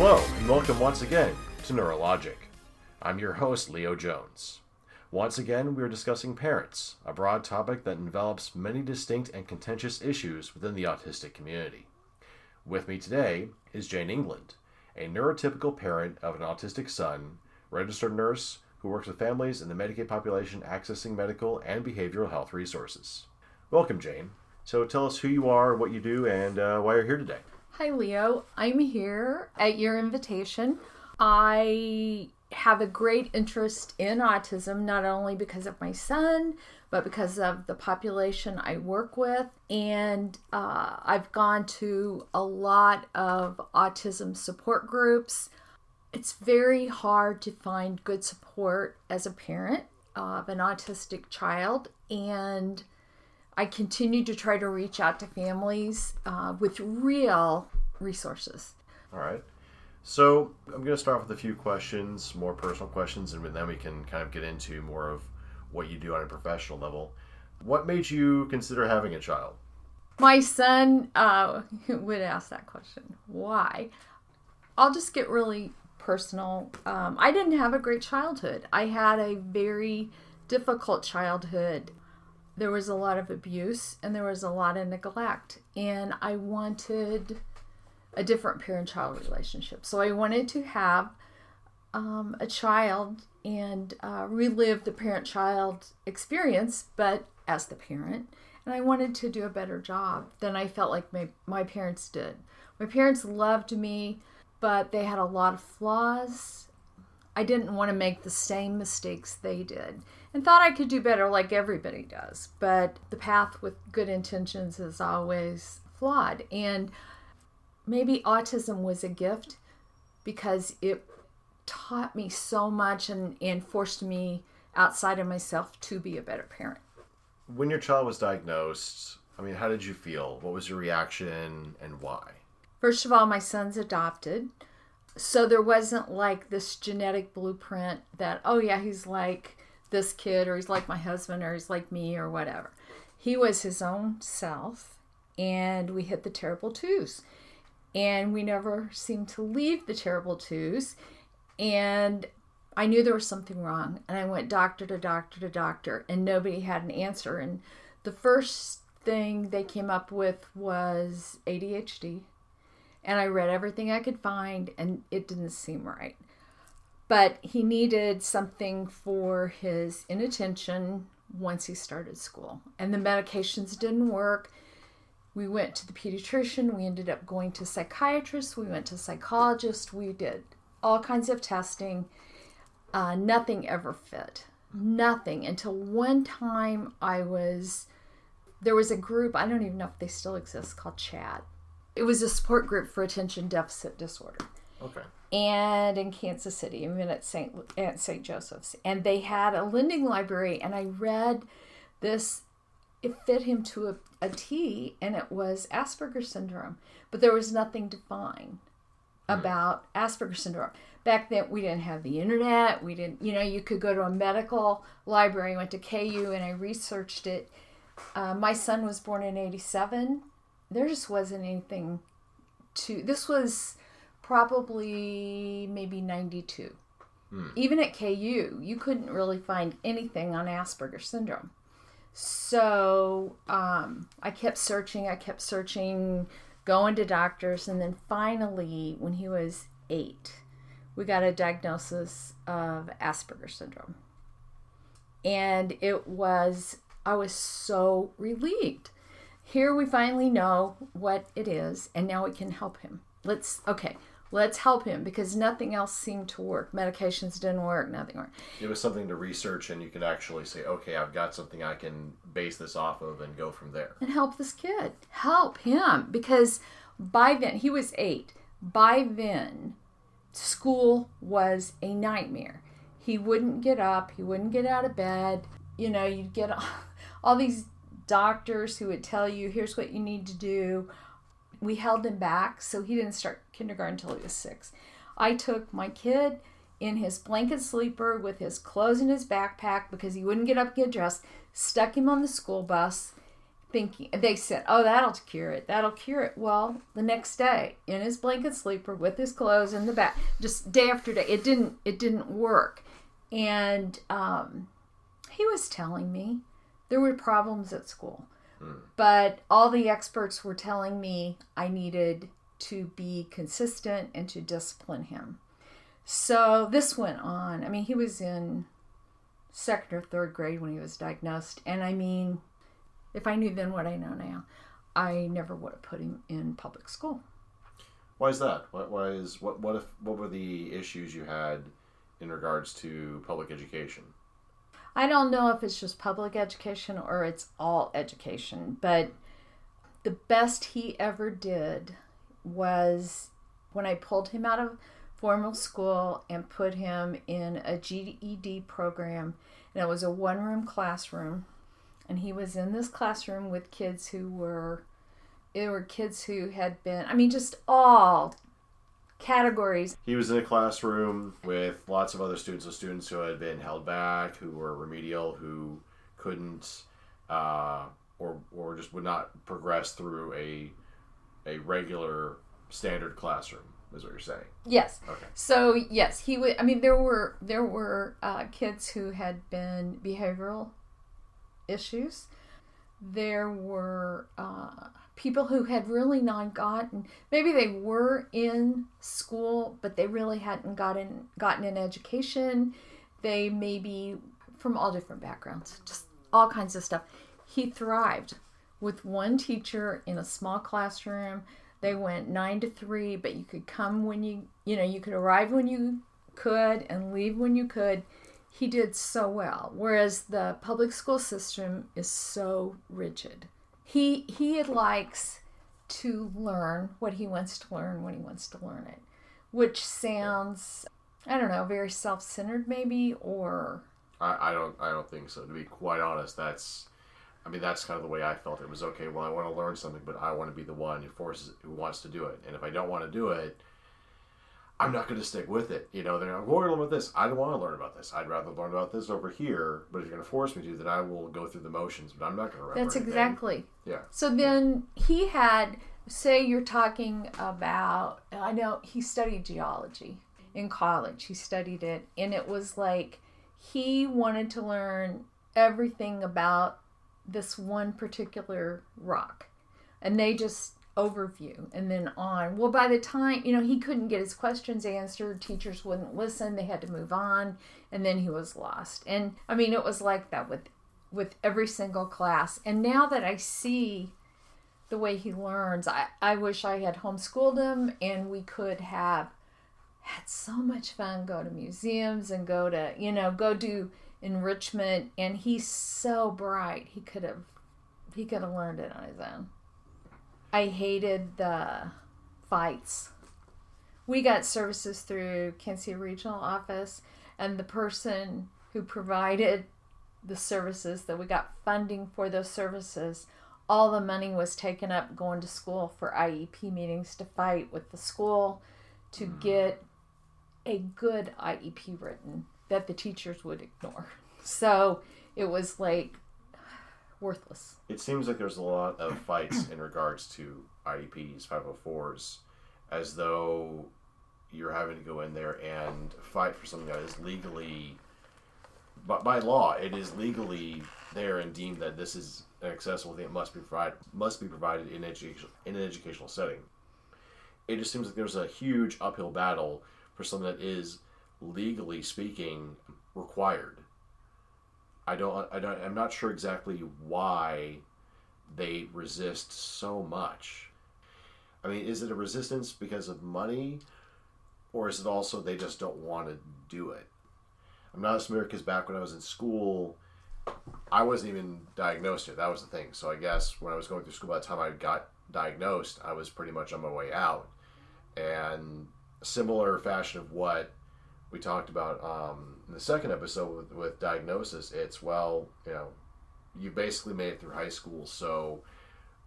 Hello, and welcome once again to Neurologic. I'm your host, Leo Jones. Once again, we are discussing parents, a broad topic that envelops many distinct and contentious issues within the autistic community. With me today is Jane England, a neurotypical parent of an autistic son, registered nurse who works with families in the Medicaid population accessing medical and behavioral health resources. Welcome, Jane. So tell us who you are, what you do, and why you're here today. Hi, Leo. I'm here at your invitation. I have a great interest in autism, not only because of my son, but because of the population I work with. And I've gone to a lot of autism support groups. It's very hard to find good support as a parent of an autistic child. And I continue to try to reach out to families with real resources. All right. So I'm going to start with a few questions, more personal questions, and then we can kind of get into more of what you do on a professional level. What made you consider having a child? My son would ask that question. Why? I'll just get really personal. I didn't have a great childhood. I had a very difficult childhood. There was a lot of abuse and there was a lot of neglect, and I wanted a different parent-child relationship. So I wanted to have a child and relive the parent-child experience, but as the parent. And I wanted to do a better job than I felt like my parents did. My parents loved me, but they had a lot of flaws. I didn't want to make the same mistakes they did and thought I could do better like everybody does. But the path with good intentions is always flawed. And maybe autism was a gift because it taught me so much and forced me outside of myself to be a better parent. When your child was diagnosed, how did you feel? What was your reaction and why? First of all, my son's adopted. So there wasn't like this genetic blueprint that, oh yeah, he's like this kid, or he's like my husband, or he's like me, or whatever. He was his own self, and we hit the terrible twos. And we never seemed to leave the terrible twos. And I knew there was something wrong. And I went doctor to doctor to doctor, and nobody had an answer. And the first thing they came up with was ADHD. And I read everything I could find, and it didn't seem right. But he needed something for his inattention once he started school. And the medications didn't work. We went to the pediatrician. We ended up going to psychiatrists. We went to psychologists. We did all kinds of testing. Nothing ever fit. Nothing. Until one time there was a group, I don't even know if they still exist, called CHAD. It was a support group for attention deficit disorder. Okay. And in Kansas City, even at St. Joseph's. And they had a lending library, and I read this. It fit him to a T, and it was Asperger's syndrome. But there was nothing to find about Asperger's syndrome. Back then, we didn't have the internet. We didn't, you could go to a medical library. I went to KU, and I researched it. My son was born in 1987. There just wasn't anything this was probably maybe 1992. Even at KU, you couldn't really find anything on Asperger's syndrome. So I kept searching, going to doctors, and then finally, when he was 8, we got a diagnosis of Asperger's syndrome. And I was so relieved. Here we finally know what it is, and now we can help him. Let's help him, because nothing else seemed to work. Medications didn't work, nothing worked. It was something to research, and you could actually say, okay, I've got something I can base this off of and go from there. And help this kid. Help him, because by then, he was 8. By then, school was a nightmare. He wouldn't get up. He wouldn't get out of bed. You'd get all these doctors who would tell you, here's what you need to do. We held him back, so he didn't start kindergarten until he was 6. I took my kid in his blanket sleeper with his clothes in his backpack because he wouldn't get up and get dressed, stuck him on the school bus, thinking, they said, oh, that'll cure it. That'll cure it. Well, the next day, in his blanket sleeper with his clothes in the back, just day after day, it didn't work. And he was telling me there were problems at school. But all the experts were telling me I needed to be consistent and to discipline him. So this went on. I mean, he was in second or third grade when he was diagnosed. And I mean, if I knew then what I know now, I never would have put him in public school. Why is that? What were the issues you had in regards to public education? I don't know if it's just public education or it's all education, but the best he ever did was when I pulled him out of formal school and put him in a GED program, and it was a one-room classroom, and he was in this classroom with kids kids who had been, I mean, just all categories. He was in a classroom with lots of other students, so students who had been held back, who were remedial, who couldn't or just would not progress through a regular standard classroom, is what you're saying. Yes. Okay. So yes, he would. I mean, there were kids who had been behavioral issues. There were people who had really not gotten. Maybe they were in school, but they really hadn't gotten an education. They may be from all different backgrounds, just all kinds of stuff. He thrived with one teacher in a small classroom. They went 9 to 3, but you could come when you could arrive when you could and leave when you could. He did so well, whereas the public school system is so rigid. He likes to learn what he wants to learn when he wants to learn it, which sounds, I don't know, very self-centered maybe, or... I don't think so. To be quite honest, that's kind of the way I felt. It was, okay, well, I want to learn something, but I want to be the one who wants to do it. And if I don't want to do it, I'm not going to stick with it. They're like, we're going to learn about this. I don't want to learn about this. I'd rather learn about this over here, but if you're going to force me to, then I will go through the motions, but I'm not going to remember That's anything. exactly. Yeah. So then he had, say you're talking about, I know he studied geology in college. He studied it, and it was like he wanted to learn everything about this one particular rock, and they just overview and then on. Well, by the time he couldn't get his questions answered, teachers wouldn't listen, they had to move on, and then he was lost. And I mean, it was like that with every single class. And now that I see the way he learns, I wish I had homeschooled him and we could have had so much fun, go to museums and go do enrichment. And he's so bright, he could have learned it on his own. I hated the fights. We got services through Kansas City Regional Office, and the person who provided the services, that we got funding for those services, all the money was taken up going to school for IEP meetings to fight with the school to get a good IEP written that the teachers would ignore. So it was like worthless. It seems like there's a lot of fights in regards to IEPs, 504s, as though you're having to go in there and fight for something that is legally, but by law, it is legally there and deemed that this is an accessible thing that must be provided in an educational setting. It just seems like there's a huge uphill battle for something that is, legally speaking, required. I'm not sure exactly why they resist so much. I mean, is it a resistance because of money, or is it also they just don't want to do it? I'm not as familiar because back when I was in school, I wasn't even diagnosed yet. That was the thing. So I guess when I was going through school, by the time I got diagnosed, I was pretty much on my way out. And a similar fashion of what we talked about in the second episode with diagnosis, it's, well, you basically made it through high school, so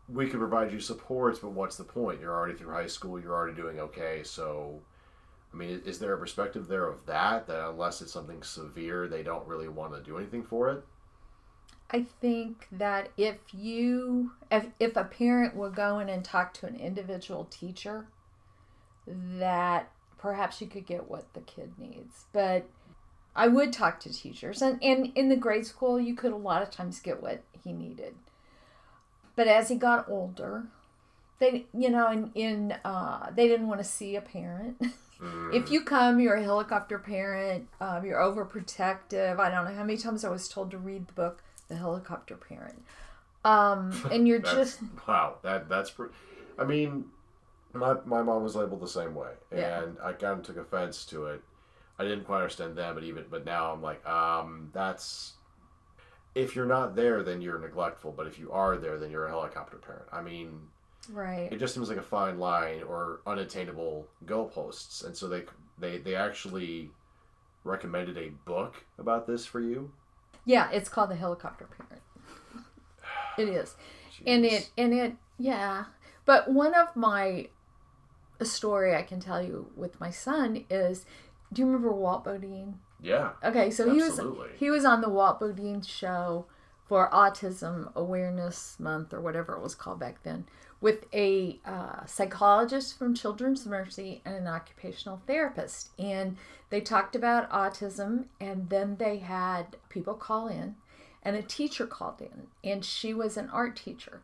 we can provide you supports, but what's the point? You're already through high school, you're already doing okay, so, I mean, is there a perspective there of that unless it's something severe, they don't really want to do anything for it? I think that if a parent will go in and talk to an individual teacher, that perhaps you could get what the kid needs. But I would talk to teachers, and in the grade school, you could a lot of times get what he needed. But as he got older, they, they didn't want to see a parent. If you come, you're a helicopter parent, you're overprotective. I don't know how many times I was told to read the book, The Helicopter Parent. And you're just... Wow, that's... I mean, my mom was labeled the same way, and I kind of took offense to it. I didn't quite understand then, but now I'm like, that's... If you're not there, then you're neglectful, but if you are there, then you're a helicopter parent. I mean... Right. It just seems like a fine line or unattainable goalposts. And so they actually recommended a book about this for you? Yeah, it's called The Helicopter Parent. It is. Jeez. And it yeah. But one of a story I can tell you with my son is, do you remember Walt Bodine? Yeah. Okay, so absolutely. he was on the Walt Bodine show for Autism Awareness Month, or whatever it was called back then, with a psychologist from Children's Mercy and an occupational therapist. And they talked about autism, and then they had people call in, and a teacher called in, and she was an art teacher.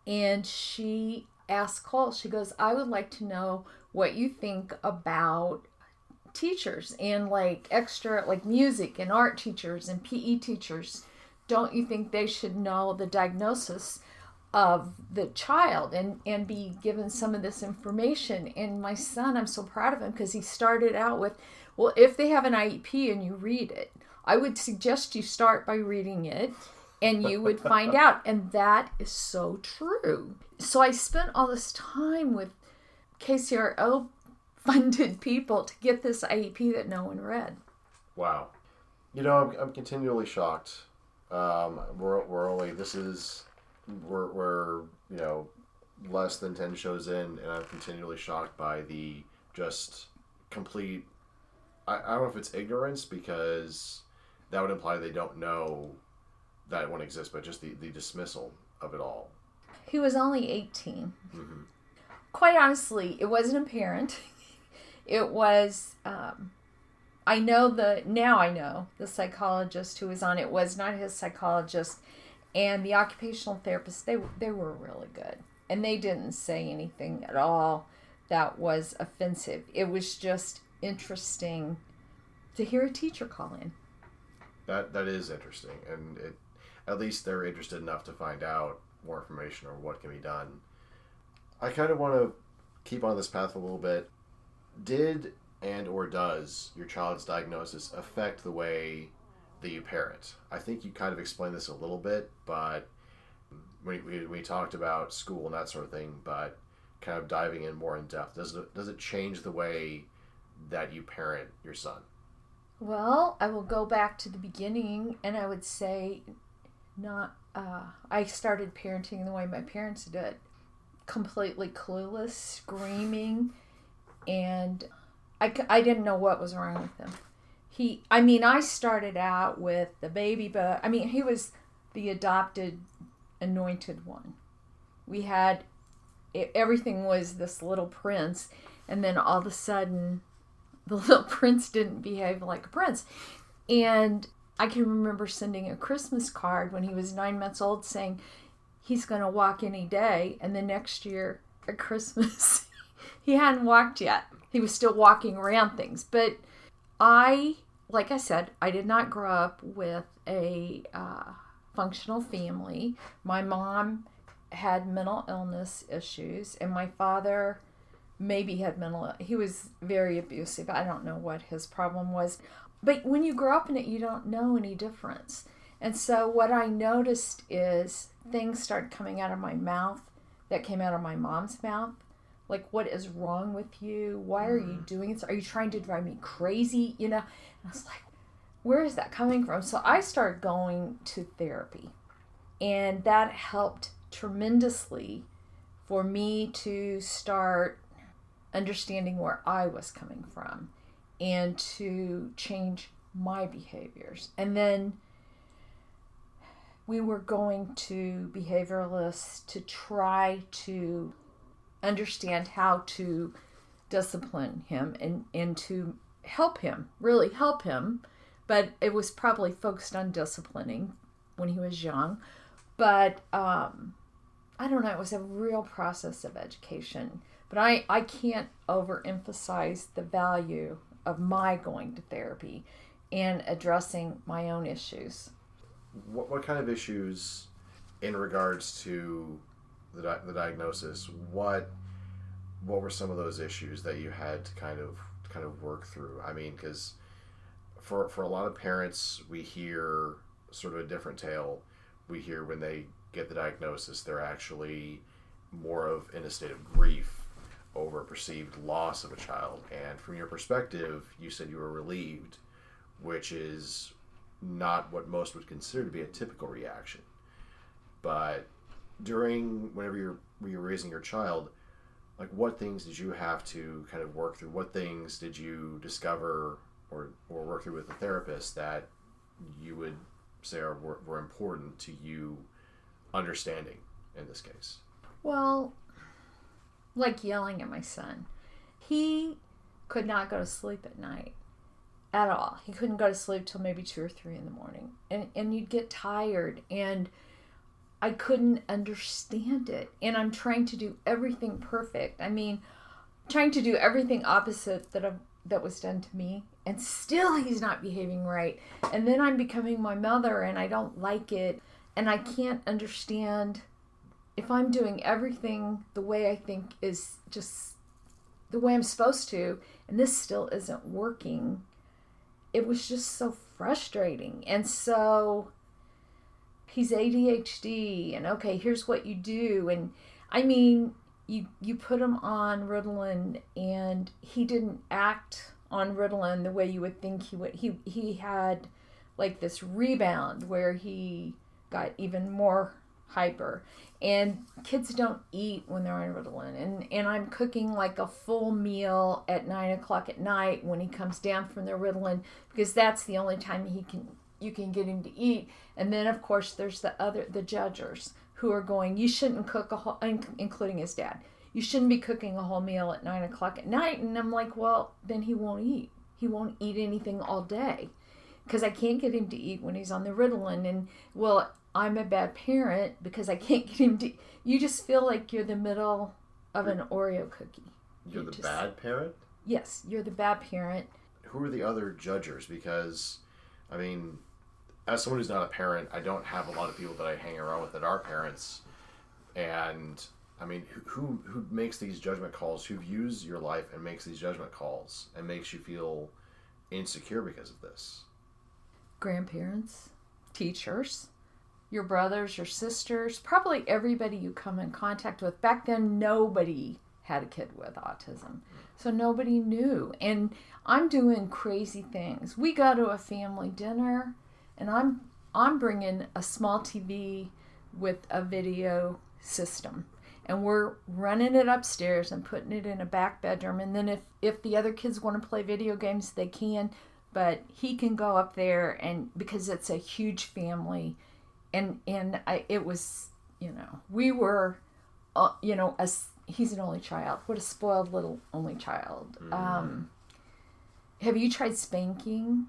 And she asked Cole, she goes, I would like to know what you think about teachers and like extra, like music and art teachers and PE teachers. Don't you think they should know the diagnosis of the child and be given some of this information? And my son, I'm so proud of him, because he started out with, well, if they have an IEP and you read it, I would suggest you start by reading it, and you would find out. And that is so true. So I spent all this time with KCRO funded people to get this IEP that no one read. Wow. I'm continually shocked. We're less than 10 shows in, and I'm continually shocked by the just complete, I don't know if it's ignorance, because that would imply they don't know that it won't exist, but just the dismissal of it all. He was only 18. Mm-hmm. Quite honestly, it wasn't apparent. It was, I know the psychologist who was on it was not his psychologist, and the occupational therapist, they were really good. And they didn't say anything at all that was offensive. It was just interesting to hear a teacher call in. That is interesting, and at least they're interested enough to find out more information or what can be done. I kind of want to keep on this path a little bit. Did and or does your child's diagnosis affect the way that you parent? I think you kind of explained this a little bit, but we talked about school and that sort of thing, but kind of diving in more in depth, does it change the way that you parent your son? Well, I will go back to the beginning, and I would say I started parenting the way my parents did. Completely clueless, screaming, and I didn't know what was wrong with him. I started out with the baby, but he was the adopted, anointed one. We had, everything was this little prince, and then all of a sudden, the little prince didn't behave like a prince. And I can remember sending a Christmas card when he was 9 months old saying he's going to walk any day. And the next year at Christmas, he hadn't walked yet. He was still walking around things. But like I said, I did not grow up with a functional family. My mom had mental illness issues, and my father maybe had he was very abusive. I don't know what his problem was. But when you grow up in it, you don't know any difference. And so what I noticed is things started coming out of my mouth that came out of my mom's mouth. Like, what is wrong with you? Why are you doing this? Are you trying to drive me crazy? And I was like, where is that coming from? So I started going to therapy. And that helped tremendously for me to start understanding where I was coming from and to change my behaviors. And then we were going to behavioralists to try to understand how to discipline him and to help him, really help him. But it was probably focused on disciplining when he was young. But I don't know, it was a real process of education. But I can't overemphasize the value of my going to therapy and addressing my own issues. What kind of issues in regards to the diagnosis? What were some of those issues that you had to kind of work through? I mean, because for a lot of parents, we hear sort of a different tale. We hear when they get the diagnosis, they're actually more of in a state of grief over perceived loss of a child. And from your perspective, you said you were relieved, which is not what most would consider to be a typical reaction. But whenever you're raising your child, like, what things did you have to kind of work through? What things did you discover or work through with a therapist that you would say were important to you understanding in this case? Well, like yelling at my son. He could not go to sleep at night at all. He couldn't go to sleep till maybe 2 or 3 in the morning. And you'd get tired, and I couldn't understand it. And I'm trying to do everything perfect. I mean, trying to do everything opposite that was done to me, and still he's not behaving right. And then I'm becoming my mother, and I don't like it. And I can't understand if I'm doing everything the way I think is just the way I'm supposed to, and this still isn't working. It was just so frustrating. And so he's ADHD, and okay, here's what you do. And I mean, you put him on Ritalin, and he didn't act on Ritalin the way you would think he would. He had like this rebound where he got even more hyper. And kids don't eat when they're on Ritalin. And I'm cooking like a full meal at 9 o'clock at night when he comes down from the Ritalin, because that's the only time you can get him to eat. And then of course there's the judgers who are going, you shouldn't cook a whole, including his dad, you shouldn't be cooking a whole meal at 9 o'clock at night. And I'm like, well, then he won't eat. He won't eat anything all day, because I can't get him to eat when he's on the Ritalin. And well, I'm a bad parent because I can't get him to. You just feel like you're the middle of an Oreo cookie. You're the bad parent? Yes, you're the bad parent. Who are the other judgers? Because, I mean, as someone who's not a parent, I don't have a lot of people that I hang around with that are parents. And, I mean, who makes these judgment calls? Who views your life and makes these judgment calls and makes you feel insecure because of this? Grandparents, teachers, your brothers, your sisters, probably everybody you come in contact with. Back then, nobody had a kid with autism, so nobody knew. And I'm doing crazy things. We go to a family dinner, and I'm bringing a small TV with a video system, and we're running it upstairs and putting it in a back bedroom. And then if the other kids want to play video games, they can, but he can go up there, and because it's a huge family. And it was, we were, he's an only child. What a spoiled little only child. Mm. Have you tried spanking?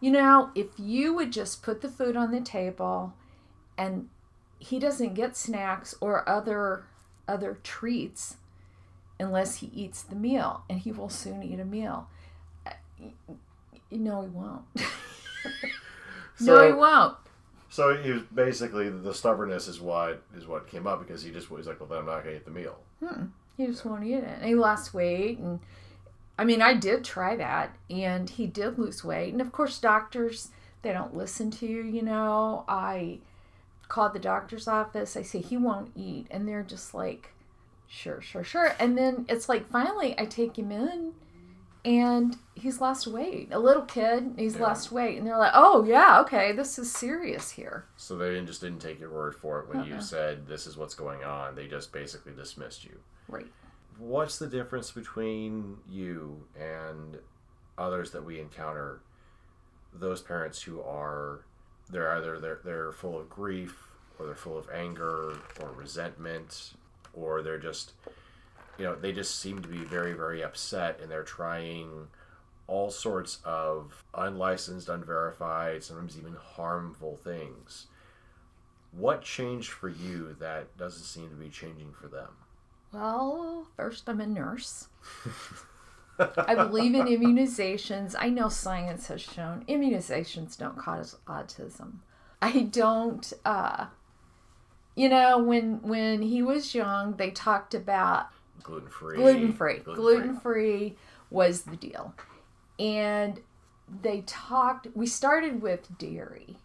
If you would just put the food on the table, and he doesn't get snacks or other treats unless he eats the meal, and he will soon eat a meal. No, he won't. No, he won't. So he was basically, the stubbornness is what came up, because he's like, well, then I'm not going to eat the meal. He just won't eat it. And he lost weight. And I mean, I did try that, and he did lose weight. And of course, doctors, they don't listen to you, I called the doctor's office. I say, he won't eat. And they're just like, sure. And then it's like, finally, I take him in, and he's lost weight. A little kid, he's lost weight. And they're like, oh, yeah, okay, this is serious here. So they just didn't take your word for it when you said, this is what's going on. They just basically dismissed you. Right. What's the difference between you and others that we encounter, those parents who are they're full of grief, or they're full of anger or resentment, or they're just, they just seem to be very, very upset, and they're trying all sorts of unlicensed, unverified, sometimes even harmful things. What changed for you that doesn't seem to be changing for them? Well, first, I'm a nurse. I believe in immunizations. I know science has shown immunizations don't cause autism. I don't, when he was young, they talked about gluten-free. Gluten-free was the deal. And we started with dairy.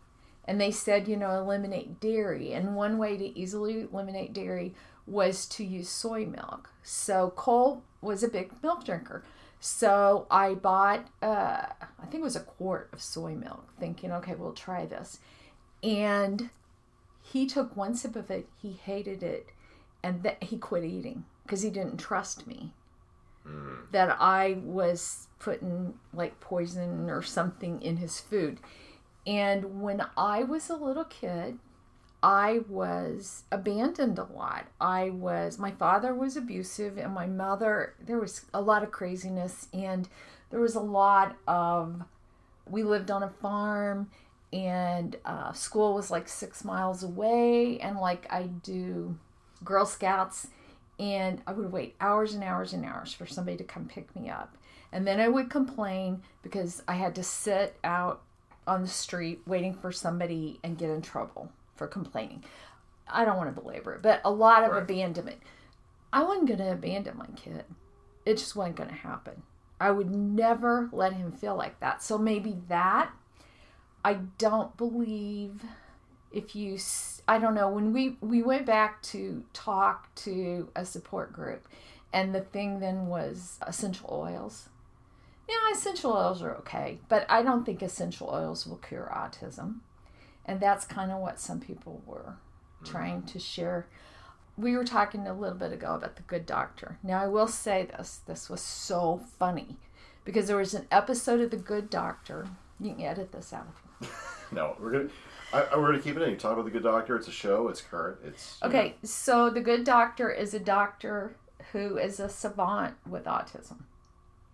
And they said, eliminate dairy. And one way to easily eliminate dairy was to use soy milk. So Cole was a big milk drinker. So I bought, I think it was a quart of soy milk, thinking, okay, we'll try this. And he took one sip of it, he hated it, and he quit eating because he didn't trust me. That I was putting like poison or something in his food. And when I was a little kid, I was abandoned a lot. My father was abusive, and my mother, there was a lot of craziness, and there was a lot of, we lived on a farm, and school was like 6 miles away, and like I do Girl Scouts, and I would wait hours and hours and hours for somebody to come pick me up. And then I would complain because I had to sit out on the street waiting for somebody and get in trouble for complaining. I don't want to belabor it, but a lot of abandonment. I wasn't going to abandon my kid. It just wasn't going to happen. I would never let him feel like that. So maybe that, I don't believe I don't know, when we went back to talk to a support group, and the thing then was essential oils. Yeah, essential oils are okay, but I don't think essential oils will cure autism. And that's kind of what some people were trying to share. We were talking a little bit ago about The Good Doctor. Now, I will say this was so funny, because there was an episode of The Good Doctor. You can edit this out if you want. No, we're gonna keep it in. You talk about The Good Doctor. It's a show. It's current. Okay. So The Good Doctor is a doctor who is a savant with autism,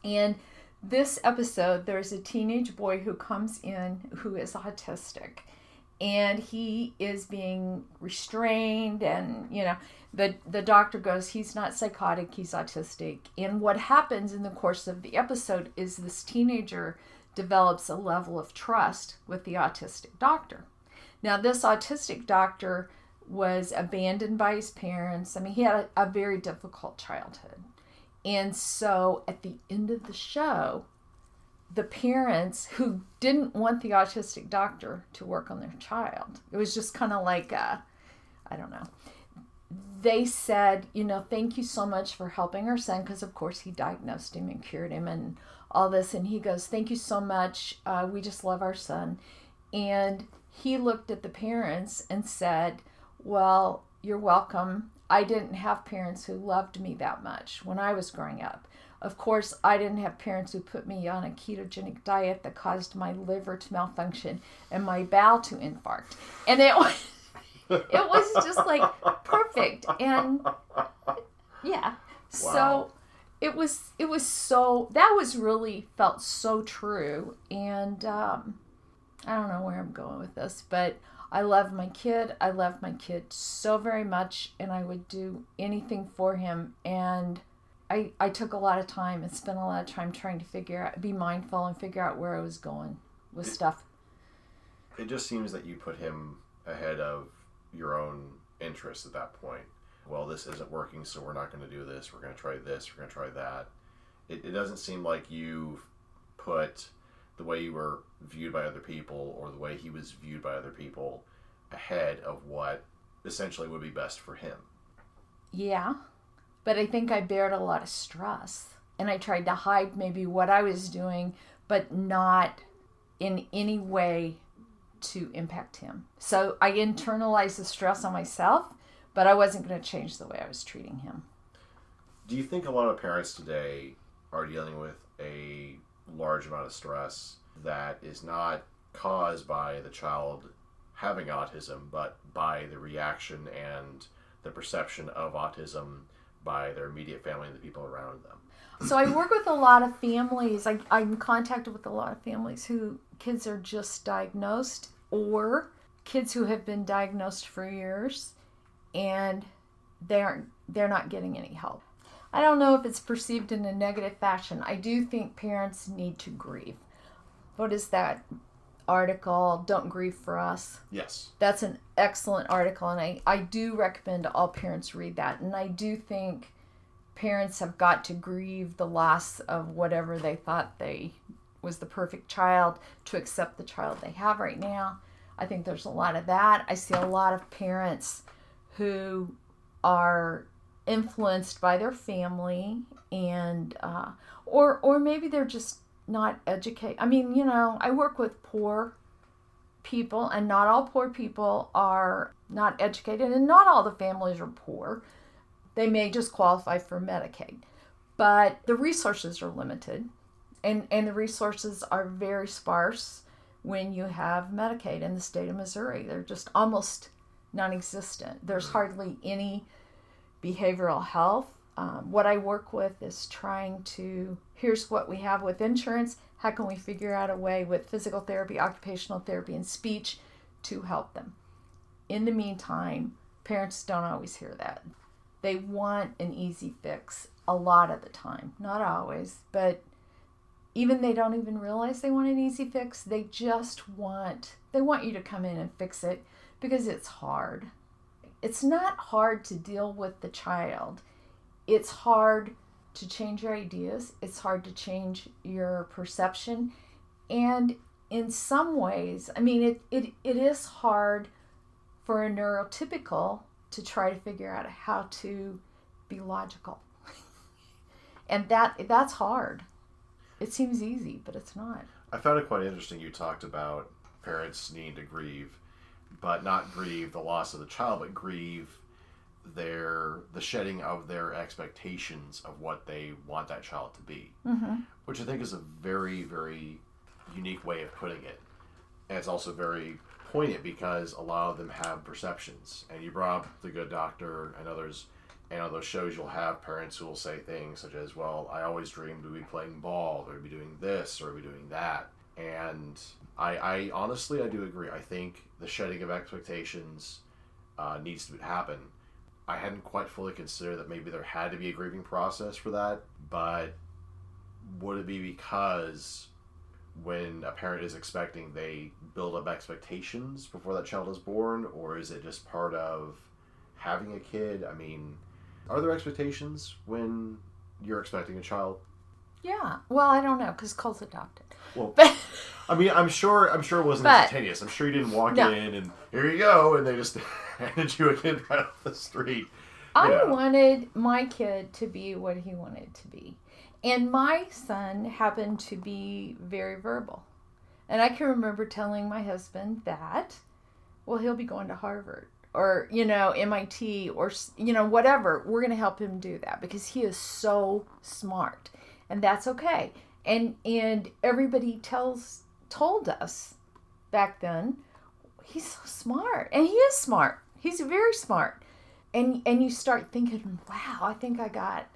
and this episode, there's a teenage boy who comes in who is autistic, and he is being restrained, and the doctor goes, he's not psychotic, he's autistic. And what happens in the course of the episode is this teenager develops a level of trust with the autistic doctor. Now, this autistic doctor was abandoned by his parents. I mean, he had a very difficult childhood. And so at the end of the show, the parents who didn't want the autistic doctor to work on their child, it was just kind of like, I don't know. They said, thank you so much for helping our son, because of course he diagnosed him and cured him and all this. And he goes, thank you so much. We just love our son. And he looked at the parents and said, well, you're welcome. I didn't have parents who loved me that much when I was growing up. Of course, I didn't have parents who put me on a ketogenic diet that caused my liver to malfunction and my bowel to infarct. And it was just like perfect. And yeah, wow. So it was so, that was really felt so true. And I don't know where I'm going with this, but I love my kid. I love my kid so very much, and I would do anything for him. And I took a lot of time and spent a lot of time trying to be mindful and figure out where I was going with stuff. It just seems that you put him ahead of your own interests at that point. Well, this isn't working, so we're not going to do this. We're going to try this. We're going to try that. It doesn't seem like you've put the way you were viewed by other people or the way he was viewed by other people ahead of what essentially would be best for him. Yeah, but I think I bared a lot of stress, and I tried to hide maybe what I was doing, but not in any way to impact him. So I internalized the stress on myself, but I wasn't going to change the way I was treating him. Do you think a lot of parents today are dealing with a large amount of stress that is not caused by the child having autism, but by the reaction and the perception of autism by their immediate family and the people around them. So I work with a lot of families. I'm in contact with a lot of families who kids are just diagnosed, or kids who have been diagnosed for years and they're not getting any help. I don't know if it's perceived in a negative fashion. I do think parents need to grieve. What is that article, Don't Grieve for Us? Yes. That's an excellent article, and I do recommend all parents read that. And I do think parents have got to grieve the loss of whatever they thought they was the perfect child, to accept the child they have right now. I think there's a lot of that. I see a lot of parents who are influenced by their family, and or maybe they're just not educated. I mean, I work with poor people, and not all poor people are not educated, and not all the families are poor. They may just qualify for Medicaid, but the resources are limited, and the resources are very sparse when you have Medicaid in the state of Missouri. They're just almost non-existent. There's hardly any behavioral health. What I work with is trying to, here's what we have with insurance. How can we figure out a way with physical therapy, occupational therapy, and speech to help them? In the meantime, parents don't always hear that. They want an easy fix a lot of the time. Not always, but even they don't even realize they want an easy fix. They want you to come in and fix it because it's hard. It's not hard to deal with the child. It's hard to change your ideas. It's hard to change your perception. And in some ways, I mean, it is hard for a neurotypical to try to figure out how to be logical. And that's hard. It seems easy, but it's not. I found it quite interesting you talked about parents needing to grieve, but not grieve the loss of the child, but grieve the shedding of their expectations of what they want that child to be, which I think is a very, very unique way of putting it. And it's also very poignant because a lot of them have perceptions. And you brought up The Good Doctor and others, and on those shows you'll have parents who will say things such as, well, I always dreamed we'd be playing ball, or we'd be doing this, or we'd be doing that. And I honestly, I do agree. I think the shedding of expectations needs to happen. I hadn't quite fully considered that maybe there had to be a grieving process for that, but would it be because when a parent is expecting, they build up expectations before that child is born, or is it just part of having a kid? I mean, are there expectations when you're expecting a child? Yeah. Well, I don't know, because Cole's adopted. Well, I mean, I'm sure it wasn't instantaneous. I'm sure you didn't walk in and here you go, and they just handed you a kid right off the street. I wanted my kid to be what he wanted to be. And my son happened to be very verbal. And I can remember telling my husband that, well, he'll be going to Harvard or, MIT or, whatever. We're going to help him do that because he is so smart. And that's okay. And everybody told us back then, he's so smart. And he is smart. He's very smart. And you start thinking, wow, I think I got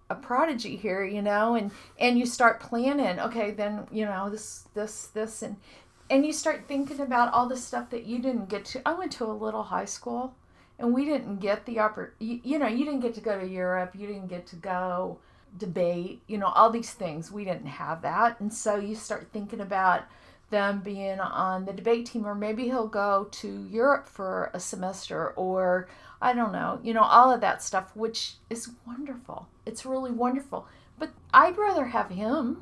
a prodigy here, and you start planning, okay, then, this, and you start thinking about all the stuff that you didn't get to. I went to a little high school, and we didn't get the you didn't get to go to Europe, you didn't get to go debate, all these things. We didn't have that, and so you start thinking about them being on the debate team, or maybe he'll go to Europe for a semester, or I don't know, all of that stuff, which is wonderful. It's really wonderful. But I'd rather have him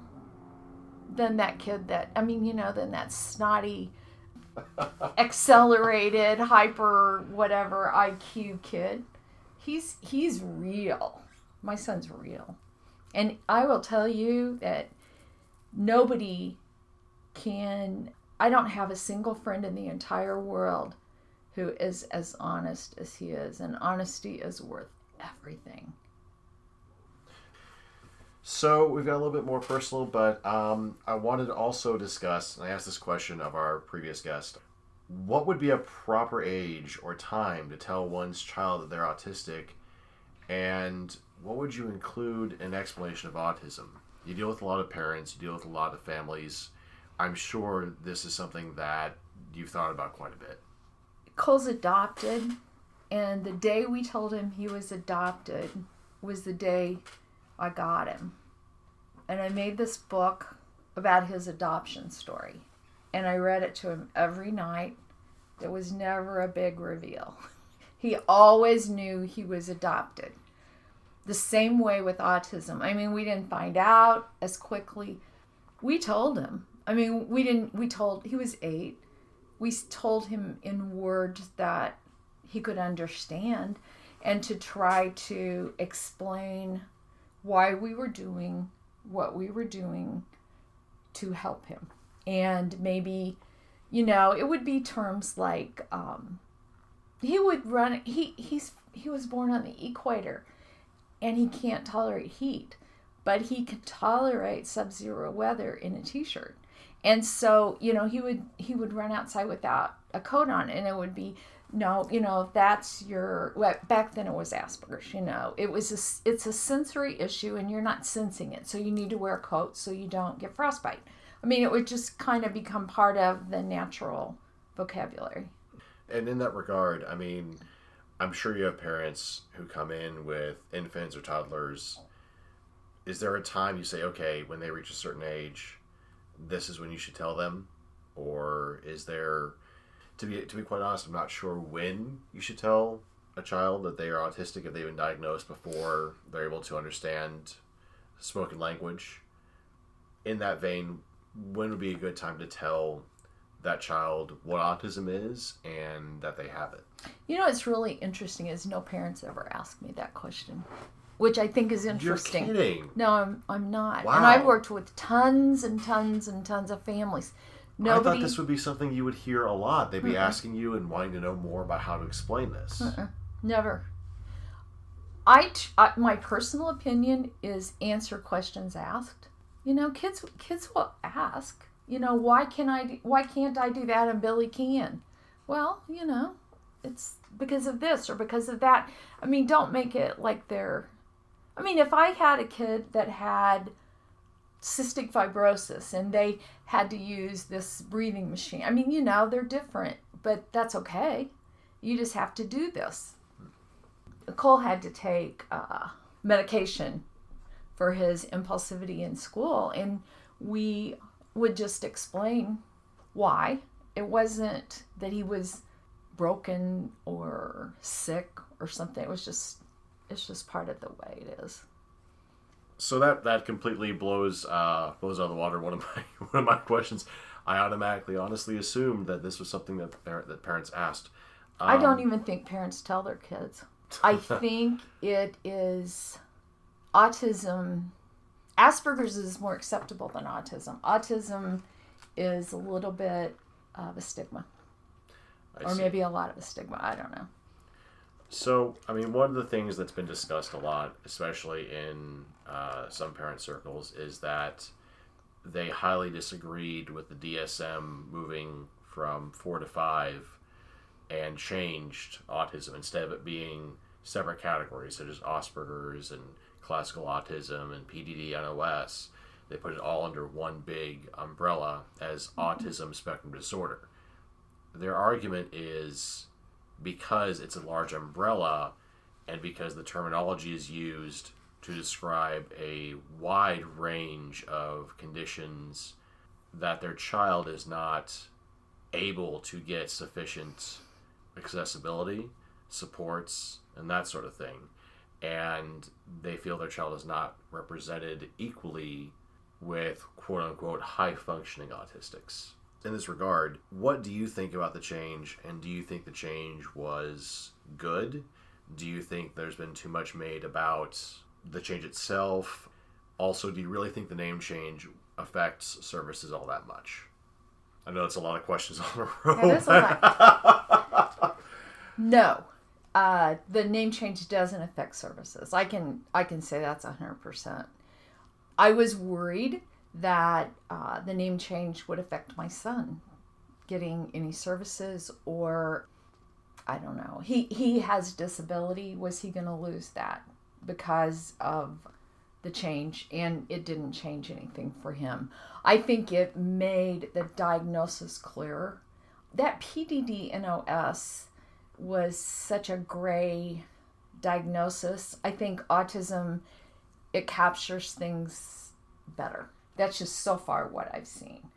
than that kid than that snotty, accelerated, hyper, whatever IQ kid. He's real. My son's real. And I will tell you that I don't have a single friend in the entire world who is as honest as he is, and honesty is worth everything. So we've got a little bit more personal, but I wanted to also discuss, and I asked this question of our previous guest, what would be a proper age or time to tell one's child that they're autistic, and what would you include in explanation of autism? You deal with a lot of parents, you deal with a lot of families. I'm sure this is something that you've thought about quite a bit. Cole's adopted, and the day we told him he was adopted was the day I got him. And I made this book about his adoption story. And I read it to him every night. There was never a big reveal. He always knew he was adopted. The same way with autism. I mean, we didn't find out as quickly. We told him. I mean, he was 8. We told him in words that he could understand, and to try to explain why we were doing what we were doing to help him. And maybe, it would be terms like, he was born on the equator, and he can't tolerate heat, but he can tolerate sub-zero weather in a t-shirt. And so, he would run outside without a coat on, and it would be, no, that's back then it was Asperger's, it's a sensory issue, and you're not sensing it, so you need to wear a coat so you don't get frostbite. I mean, it would just kind of become part of the natural vocabulary. And in that regard, I mean, I'm sure you have parents who come in with infants or toddlers. Is there a time you say, okay, when they reach a certain age, this is when you should tell them? Or is there, to be quite honest, I'm not sure when you should tell a child that they are autistic if they've been diagnosed before they're able to understand spoken language. In that vein, when would be a good time to tell that child what autism is and that they have it? What's really interesting is no parents ever ask me that question, which I think is interesting. You're kidding. No, I'm not. Wow. And I've worked with tons and tons and tons of families. I thought this would be something you would hear a lot. They'd be asking you and wanting to know more about how to explain this. Never. My personal opinion is answer questions asked. Kids will ask, why can't I do that and Billy can? Well, it's because of this or because of that. I mean, don't make it like if I had a kid that had cystic fibrosis and they had to use this breathing machine, I mean, they're different, but that's okay. You just have to do this. Cole had to take medication for his impulsivity in school, and we would just explain why. It wasn't that he was broken or sick or something. It's just part of the way it is. So that completely blows out of the water one of my questions. I automatically, honestly assumed that this was something that parents asked. I don't even think parents tell their kids. I think it is autism. Asperger's is more acceptable than autism. Autism is a little bit of a stigma. Or maybe a lot of a stigma. I don't know. So, I mean, one of the things that's been discussed a lot, especially in some parent circles, is that they highly disagreed with the DSM moving from 4 to 5 and changed autism instead of it being separate categories such as Asperger's and classical autism and PDD NOS. They put it all under one big umbrella as autism spectrum disorder. Their argument is because it's a large umbrella and because the terminology is used to describe a wide range of conditions, that their child is not able to get sufficient accessibility, supports, and that sort of thing. And they feel their child is not represented equally with quote-unquote high-functioning autistics. In this regard, what do you think about the change, and do you think the change was good? Do you think there's been too much made about the change itself? Also, do you really think the name change affects services all that much? I know it's a lot of questions on a row. It is a lot. No. The name change doesn't affect services. I can say that's 100%. I was worried that the name change would affect my son. getting any services, or I don't know. He has disability. Was he going to lose that because of the change? And it didn't change anything for him. I think it made the diagnosis clearer. That PDD-NOS was such a gray diagnosis. I think autism, it captures things better. That's just so far what I've seen.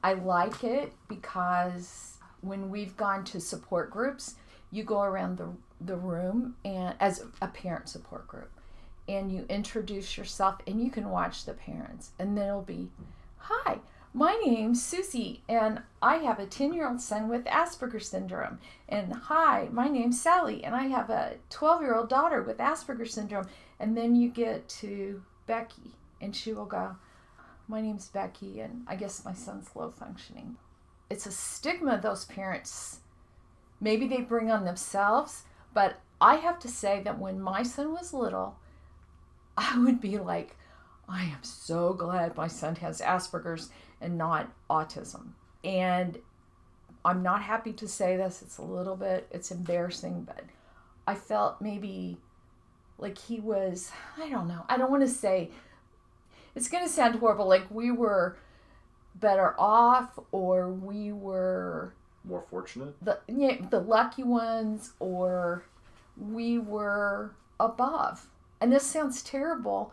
I like it because when we've gone to support groups, you go around the room and as a parent support group, and you introduce yourself, and you can watch the parents, and then it'll be, "Hi, my name's Susie, and I have a 10-year-old son with Asperger's syndrome. And hi, my name's Sally, and I have a 12-year-old daughter with Asperger's syndrome." And then you get to Becky, and she will go, "My name's Becky, and I guess my son's low functioning." It's a stigma those parents, maybe they bring on themselves, but I have to say that when my son was little, I would be like, I am so glad my son has Asperger's and not autism. And I'm not happy to say this. It's embarrassing, but I felt maybe like he was, I don't know. I don't want to say, it's going to sound horrible, like we were better off, or we were More fortunate? the lucky ones, or we were above. And this sounds terrible,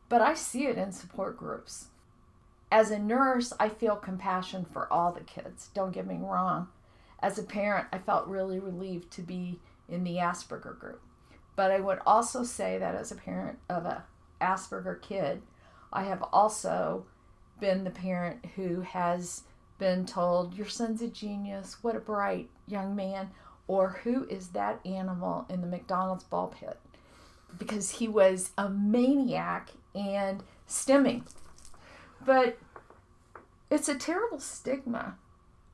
but I see it in support groups. As a nurse, I feel compassion for all the kids. Don't get me wrong. As a parent, I felt really relieved to be in the Asperger group. But I would also say that as a parent of a Asperger kid, I have also been the parent who has been told, "Your son's a genius, what a bright young man," or "Who is that animal in the McDonald's ball pit?" Because he was a maniac and stimming. But it's a terrible stigma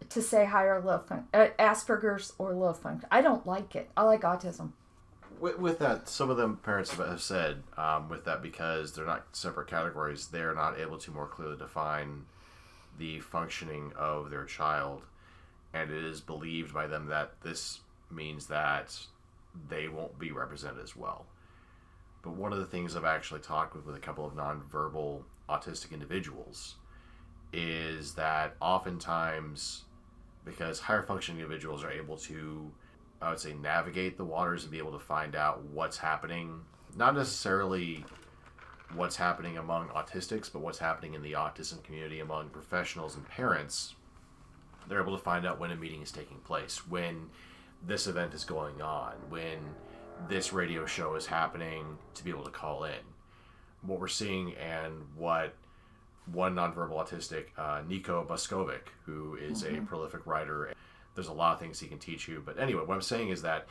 to say high or low Asperger's or low function. I don't like it. I like autism. With that, some of them parents have said with that, because they're not separate categories, they're not able to more clearly define the functioning of their child, and it is believed by them that this means that they won't be represented as well. But one of the things I've actually talked with a couple of nonverbal autistic individuals is that oftentimes, because higher functioning individuals are able to, I would say, navigate the waters and be able to find out what's happening, not necessarily what's happening among autistics, but what's happening in the autism community among professionals and parents. They're able to find out when a meeting is taking place, when this event is going on, when this radio show is happening, to be able to call in. What we're seeing, and what one nonverbal autistic, Nico Boskovic, who is a prolific writer, there's a lot of things he can teach you. But anyway, what I'm saying is that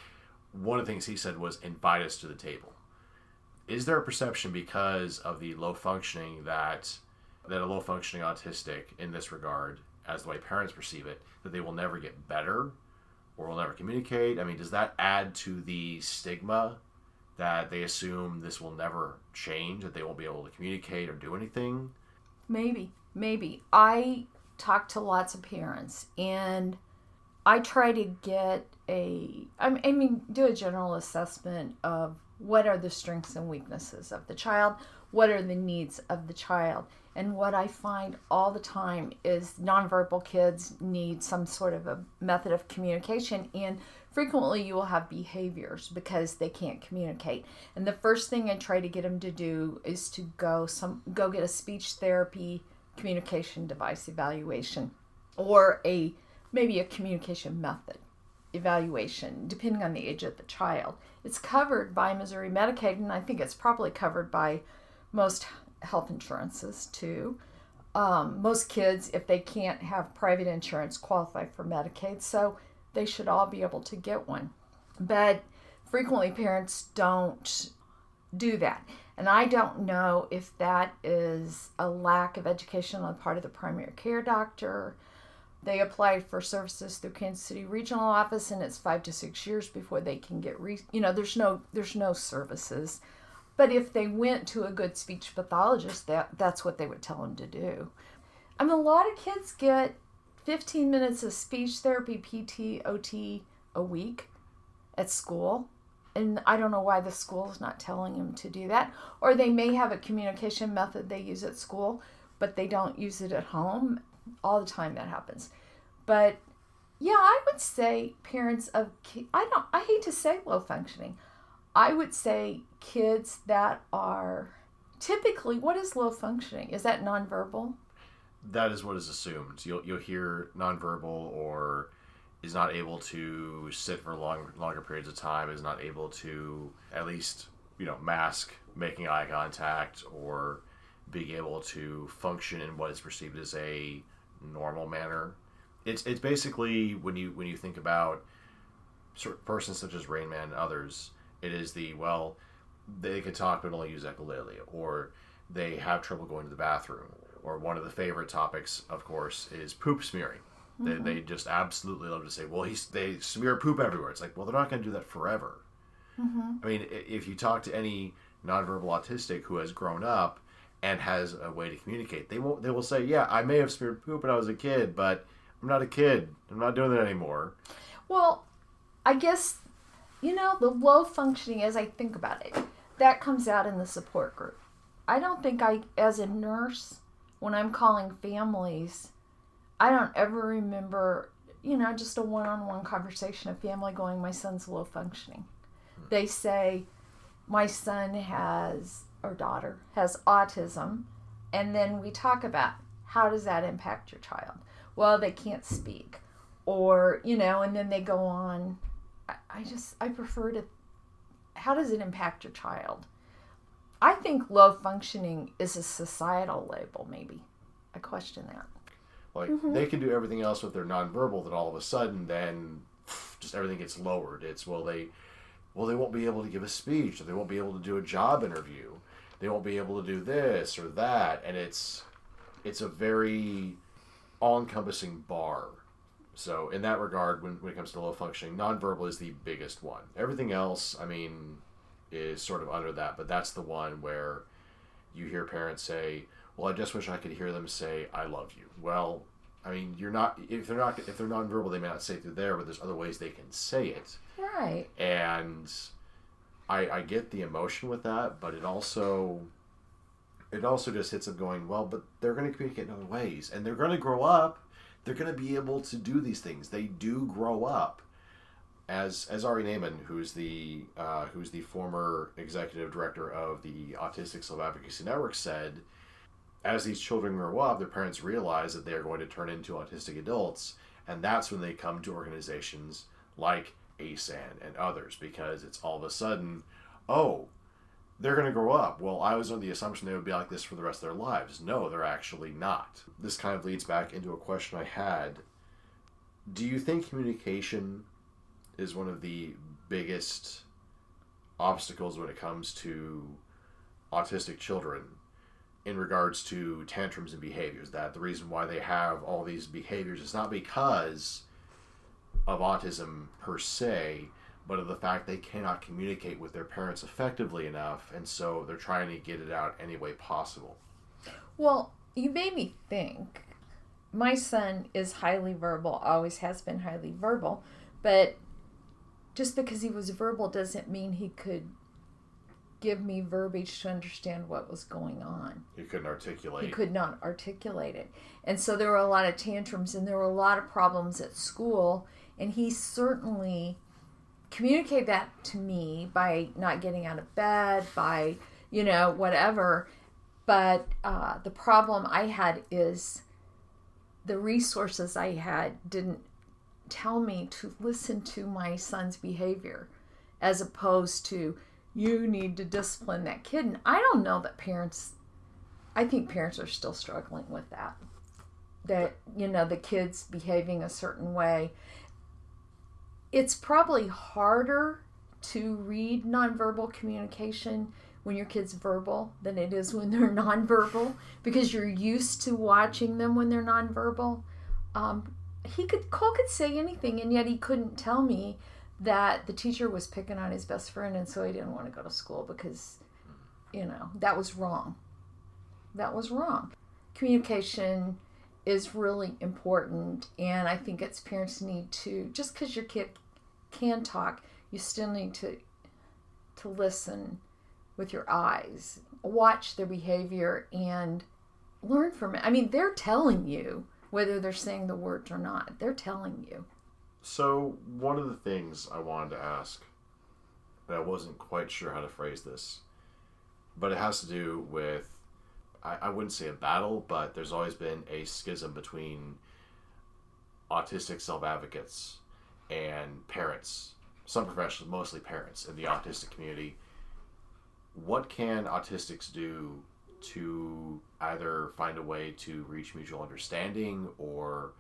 one of the things he said was, invite us to the table. Is there a perception, because of the low functioning, that a low functioning autistic in this regard, as the way parents perceive it, that they will never get better or will never communicate? I mean, does that add to the stigma that they assume this will never change, that they won't be able to communicate or do anything? Maybe. I talk to lots of parents, and I try to get do a general assessment of what are the strengths and weaknesses of the child, what are the needs of the child. And what I find all the time is nonverbal kids need some sort of a method of communication, and frequently you will have behaviors because they can't communicate. And the first thing I try to get them to do is to go get a speech therapy communication device evaluation, or maybe a communication method evaluation, depending on the age of the child. It's covered by Missouri Medicaid, and I think it's probably covered by most health insurances too. Most kids, if they can't have private insurance, qualify for Medicaid, so they should all be able to get one. But frequently parents don't do that. And I don't know if that is a lack of education on the part of the primary care doctor. They apply for services through Kansas City Regional Office, and it's 5 to 6 years before they can get, there's no services. But if they went to a good speech pathologist, that's what they would tell them to do. I mean, a lot of kids get 15 minutes of speech therapy, PT, OT a week at school. And I don't know why the school is not telling them to do that. Or they may have a communication method they use at school, but they don't use it at home. All the time that happens. But yeah, I would say parents of I hate to say low functioning. I would say kids that are typically, what is low functioning? Is that nonverbal? That is what is assumed. You'll hear nonverbal, or is not able to sit for longer periods of time, is not able to at least, mask making eye contact, or being able to function in what is perceived as a normal manner. It's basically, when you think about persons such as Rain Man and others, it is they can talk but only use echolali, or they have trouble going to the bathroom, or one of the favorite topics, of course, is poop smearing. Mm-hmm. They just absolutely love to say, well, they smear poop everywhere. It's like, well, they're not going to do that forever. Mm-hmm. I mean, if you talk to any nonverbal autistic who has grown up and has a way to communicate, they will say, yeah, I may have smeared poop when I was a kid, but I'm not a kid. I'm not doing that anymore. Well, I guess, the low functioning, as I think about it, that comes out in the support group. I don't think as a nurse, when I'm calling families, I don't ever remember, just a one-on-one conversation, a family going, my son's low functioning. They say, my son or daughter has autism, and then we talk about, how does that impact your child? Well, they can't speak, or, and then they go on. I prefer to, how does it impact your child? I think low functioning is a societal label, maybe. I question that. They can do everything else with their nonverbal, that all of a sudden then just everything gets lowered. It's, they won't be able to give a speech, or they won't be able to do a job interview. They won't be able to do this or that. And it's a very all-encompassing bar. So in that regard, when it comes to low functioning, nonverbal is the biggest one. Everything else, is sort of under that, but that's the one where you hear parents say, well, I just wish I could hear them say, I love you. Well, you're not, if they're nonverbal, they may not say it through there, but there's other ways they can say it. Right. And I get the emotion with that, but it also just hits them going, well, but they're going to communicate in other ways, and they're going to grow up. They're going to be able to do these things. They do grow up. As Ari Naiman, who's the former executive director of the Autistic Self-Advocacy Network, said, as these children grow up, their parents realize that they are going to turn into autistic adults, and that's when they come to organizations like ASAN and others, because it's all of a sudden, oh, they're going to grow up. Well, I was under the assumption they would be like this for the rest of their lives. No, they're actually not. This kind of leads back into a question I had. Do you think communication is one of the biggest obstacles when it comes to autistic children in regards to tantrums and behaviors? That the reason why they have all these behaviors is not because of autism per se, but of the fact they cannot communicate with their parents effectively enough, and so they're trying to get it out any way possible. Well, you made me think. My son is highly verbal, always has been highly verbal, but just because he was verbal doesn't mean he could give me verbiage to understand what was going on. He couldn't articulate. He could not articulate it. And so there were a lot of tantrums, and there were a lot of problems at school, and he certainly communicated that to me by not getting out of bed, by, whatever. But the problem I had is the resources I had didn't tell me to listen to my son's behavior, as opposed to, you need to discipline that kid. And I don't know that I think parents are still struggling with that. That, the kid's behaving a certain way. It's probably harder to read nonverbal communication when your kid's verbal than it is when they're nonverbal, because you're used to watching them when they're nonverbal. Cole could say anything, and yet he couldn't tell me that the teacher was picking on his best friend, and so he didn't want to go to school because, that was wrong. That was wrong. Communication is really important. And I think it's parents need to, just because your kid can talk, you still need to listen with your eyes, watch their behavior, and learn from it. I mean, they're telling you whether they're saying the words or not. They're telling you. So one of the things I wanted to ask, and I wasn't quite sure how to phrase this, but it has to do with, I wouldn't say a battle, but there's always been a schism between autistic self-advocates and parents, some professionals, mostly parents in the autistic community. What can autistics do to either find a way to reach mutual understanding or,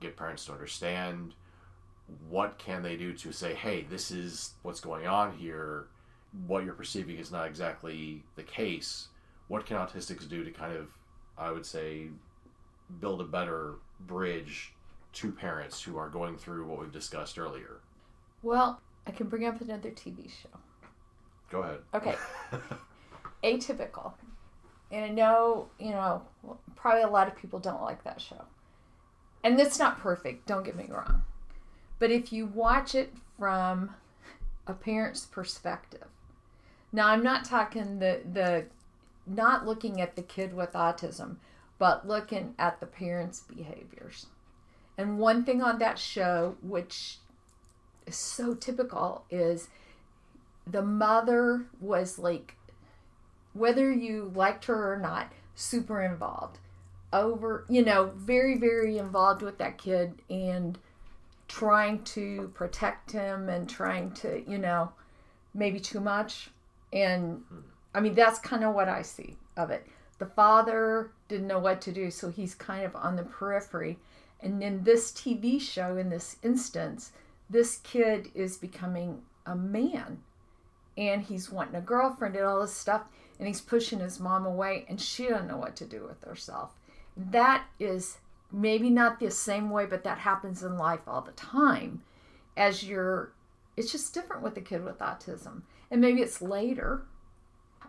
get parents to understand? What can they do to say, hey, this is what's going on here. What you're perceiving is not exactly the case. What can autistics do to kind of, I would say, build a better bridge to parents who are going through what we've discussed earlier? Well, I can bring up another TV show. Go ahead. Okay. Atypical. And I know, probably a lot of people don't like that show. And it's not perfect, don't get me wrong. But if you watch it from a parent's perspective, now I'm not talking the not looking at the kid with autism, but looking at the parents' behaviors. And one thing on that show, which is so typical, is the mother was like, whether you liked her or not, super involved. Very, very involved with that kid and trying to protect him and trying to, maybe too much. And I mean, that's kind of what I see of it. The father didn't know what to do, so he's kind of on the periphery. And in this TV show, in this instance, this kid is becoming a man. And he's wanting a girlfriend and all this stuff. And he's pushing his mom away, and she doesn't know what to do with herself. That is maybe not the same way, but that happens in life all the time. It's just different with a kid with autism. And maybe it's later.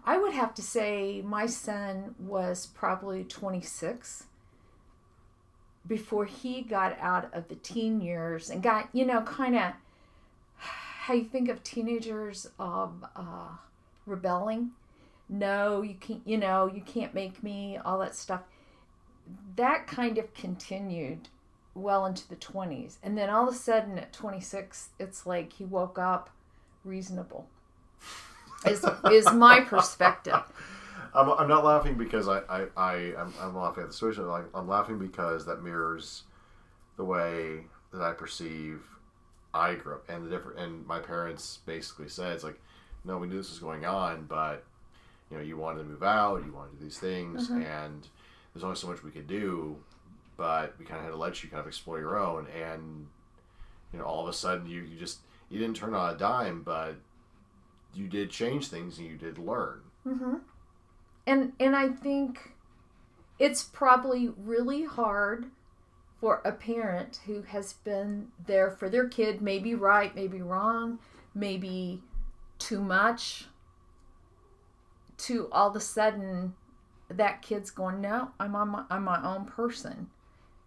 I would have to say my son was probably 26 before he got out of the teen years and got, kind of how you think of teenagers rebelling. No, you can't, you can't make me, all that stuff. That kind of continued well into the 20s. And then all of a sudden at 26, it's like he woke up reasonable. Is my perspective. I'm not laughing because I'm laughing at the situation. I'm laughing because that mirrors the way that I perceive I grew up, and my parents basically said, it's like, no, we knew this was going on, but you wanted to move out, you wanted to do these things, and there's only so much we could do, but we kind of had to let you kind of explore your own, and all of a sudden you didn't turn on a dime, but you did change things and you did learn. And I think it's probably really hard for a parent who has been there for their kid, maybe right, maybe wrong, maybe too much, to all of a sudden that kid's going, no, I'm my own person.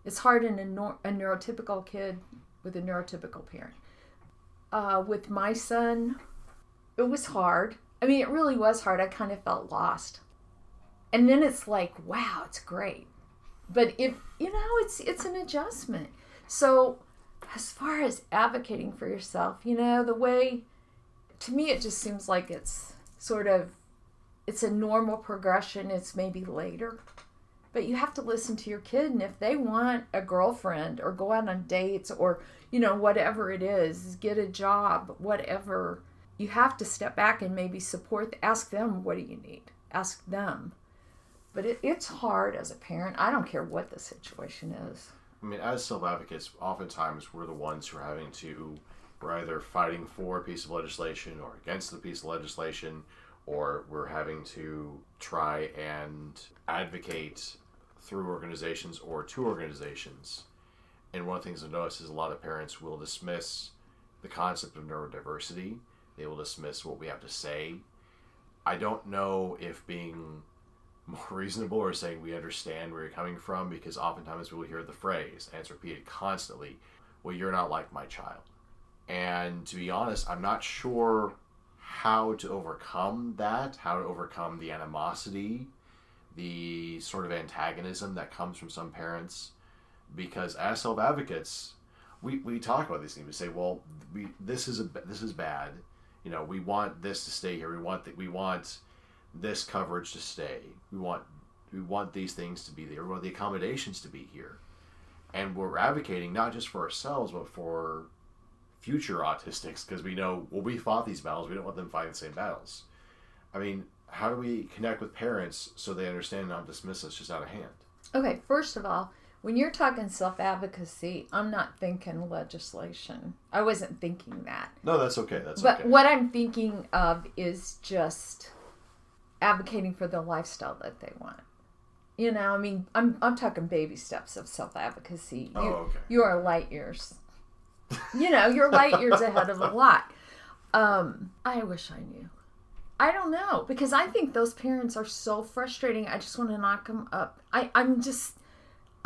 It's hard in a neurotypical kid with a neurotypical parent. With my son, it was hard. I mean, it really was hard. I kind of felt lost. And then it's like, wow, it's great. But it's an adjustment. So as far as advocating for yourself, the way, to me, it just seems like it's sort of, it's a normal progression. It's maybe later. But you have to listen to your kid. And if they want a girlfriend or go out on dates or, whatever it is, get a job, whatever, you have to step back and maybe ask them, what do you need? Ask them. But it's hard as a parent. I don't care what the situation is. I mean, as self-advocates, oftentimes we're the ones who are we're either fighting for a piece of legislation or against the piece of legislation, or we're having to try and advocate through organizations or to organizations. And one of the things I've noticed is a lot of parents will dismiss the concept of neurodiversity. They will dismiss what we have to say. I don't know if being more reasonable, or saying we understand where you're coming from, because oftentimes we'll hear the phrase, and it's repeated constantly, well, you're not like my child. And to be honest, I'm not sure how to overcome that, how to overcome the animosity, the sort of antagonism that comes from some parents, because as self-advocates, we talk about these things. We say, well, this is bad. You know, we want this to stay here. We want this coverage to stay. We want these things to be there. We want the accommodations to be here. And we're advocating not just for ourselves, but for future autistics, because we know, well, we fought these battles. We don't want them fighting the same battles. I mean, how do we connect with parents so they understand and not dismiss us just out of hand? Okay, first of all, when you're talking self-advocacy, I'm not thinking legislation. I wasn't thinking that. No, that's okay. But what I'm thinking of is just advocating for the lifestyle that they want. You know, I mean, I'm talking baby steps of self-advocacy. Okay. You are light years. You know, you're light years ahead of a lot. I wish I knew. I don't know, because I think those parents are so frustrating. I just want to knock them up. I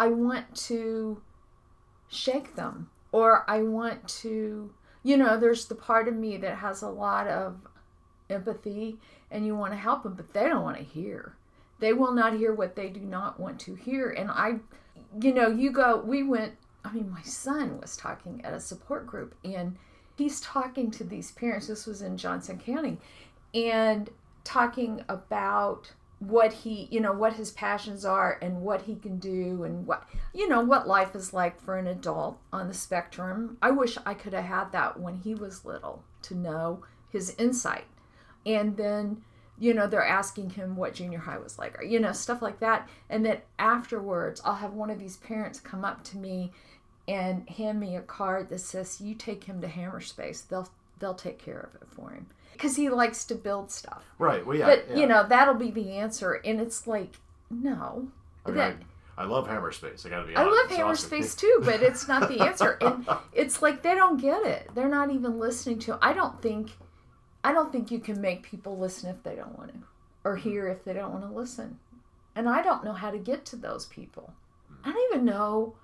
want to shake them, or I want to, you know, there's the part of me that has a lot of empathy, and you want to help them, but they don't want to hear. They will not hear what they do not want to hear. And my son was talking at a support group, and he's talking to these parents. This was in Johnson County, and talking about what his passions are and what he can do, and what life is like for an adult on the spectrum. I wish I could have had that when he was little, to know his insight. And then, they're asking him what junior high was like, or, stuff like that. And then afterwards, I'll have one of these parents come up to me and hand me a card that says, you take him to Hammerspace. They'll take care of it for him. Because he likes to build stuff. Right. Well, yeah. But, that'll be the answer. And it's like, no. I mean, I love Hammerspace. I gotta be honest. I love Hammerspace too, but it's not the answer. And it's like, they don't get it. They're not even listening to it. I don't think you can make people listen if they don't want to, or hear if they don't want to listen. And I don't know how to get to those people. I don't even know.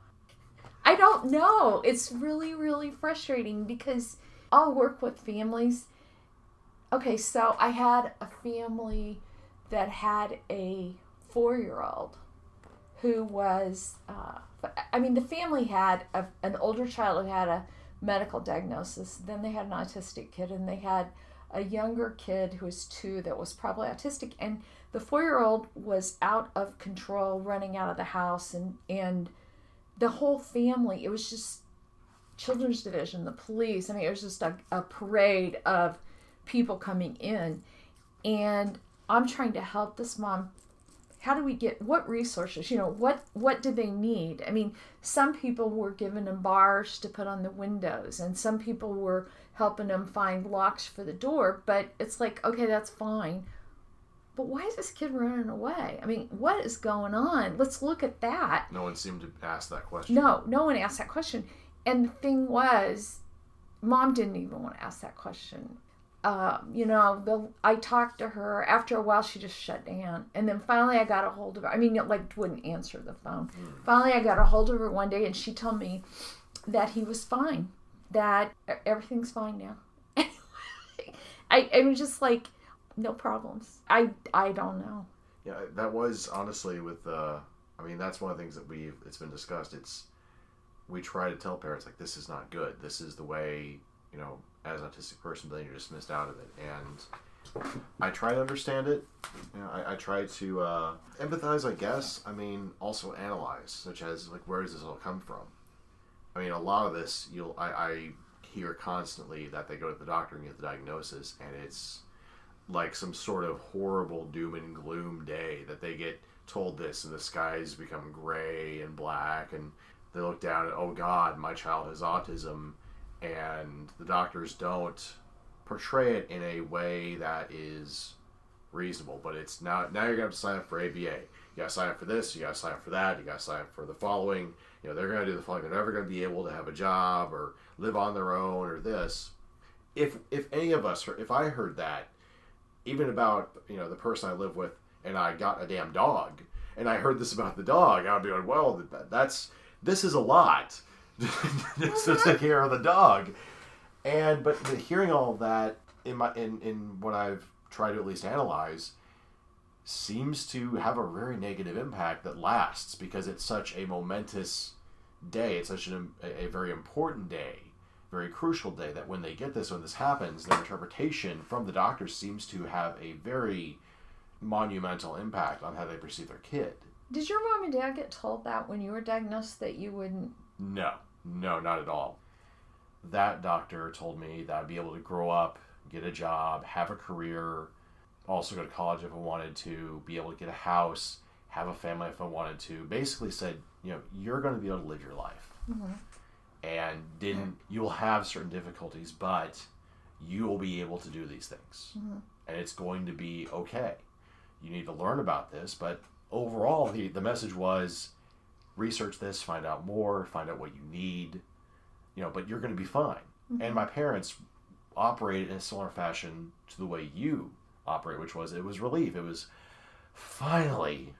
I don't know. It's really, really frustrating, because I'll work with families. Okay, so I had a family that had a 4-year-old who was, the family had an older child who had a medical diagnosis. Then they had an autistic kid, and they had a younger kid who was 2 that was probably autistic. And the 4-year-old was out of control, running out of the house, and the whole family, it was just children's division, the police. I mean, it was just a parade of people coming in. And I'm trying to help this mom. How do we get, what resources, what do they need? I mean, some people were giving them bars to put on the windows, and some people were helping them find locks for the door. But it's like, okay, that's fine. But why is this kid running away? I mean, what is going on? Let's look at that. No one seemed to ask that question. No one asked that question. And the thing was, Mom didn't even want to ask that question. I talked to her. After a while, she just shut down. And then finally I got a hold of her. I mean, wouldn't answer the phone. Finally, I got a hold of her one day, and she told me that he was fine, that everything's fine now. I was just like, no problems. I don't know. Yeah, that was honestly with, that's one of the things that it's been discussed. We try to tell parents, like, this is not good. This is the way, as an autistic person, then you're dismissed out of it. And I try to understand it. I try to empathize, I guess. I mean, also analyze, such as, like, where does this all come from? I mean, a lot of this, I hear constantly that they go to the doctor and get the diagnosis, and it's like some sort of horrible doom and gloom day that they get told this, and the skies become gray and black, and they look down and, oh God, my child has autism. And the doctors don't portray it in a way that is reasonable. But it's now you're going to have to sign up for ABA. You got to sign up for this, you got to sign up for that, you got to sign up for the following. They're going to do the following. They're never going to be able to have a job or live on their own or this. If any of us, if I heard that, even about, the person I live with, and I got a damn dog, and I heard this about the dog, I'd be like, well, this is a lot just to take care of the dog. But hearing all of that in what I've tried to at least analyze seems to have a very negative impact that lasts, because it's such a momentous day. It's such a very important day, very crucial day, that when this happens, their interpretation from the doctor seems to have a very monumental impact on how they perceive their kid. Did your mom and dad get told that when you were diagnosed, that you wouldn't? No, not at all. That doctor told me that I'd be able to grow up, get a job, have a career, also go to college if I wanted to, be able to get a house, have a family if I wanted to. Basically said, you're going to be able to live your life. Mm-hmm. And you will have certain difficulties, but you will be able to do these things. Mm-hmm. And it's going to be okay. You need to learn about this, but overall, the message was, research this, find out more, find out what you need, but you're going to be fine. Mm-hmm. And my parents operated in a similar fashion to the way you operate, which was, it was relief. It was finally,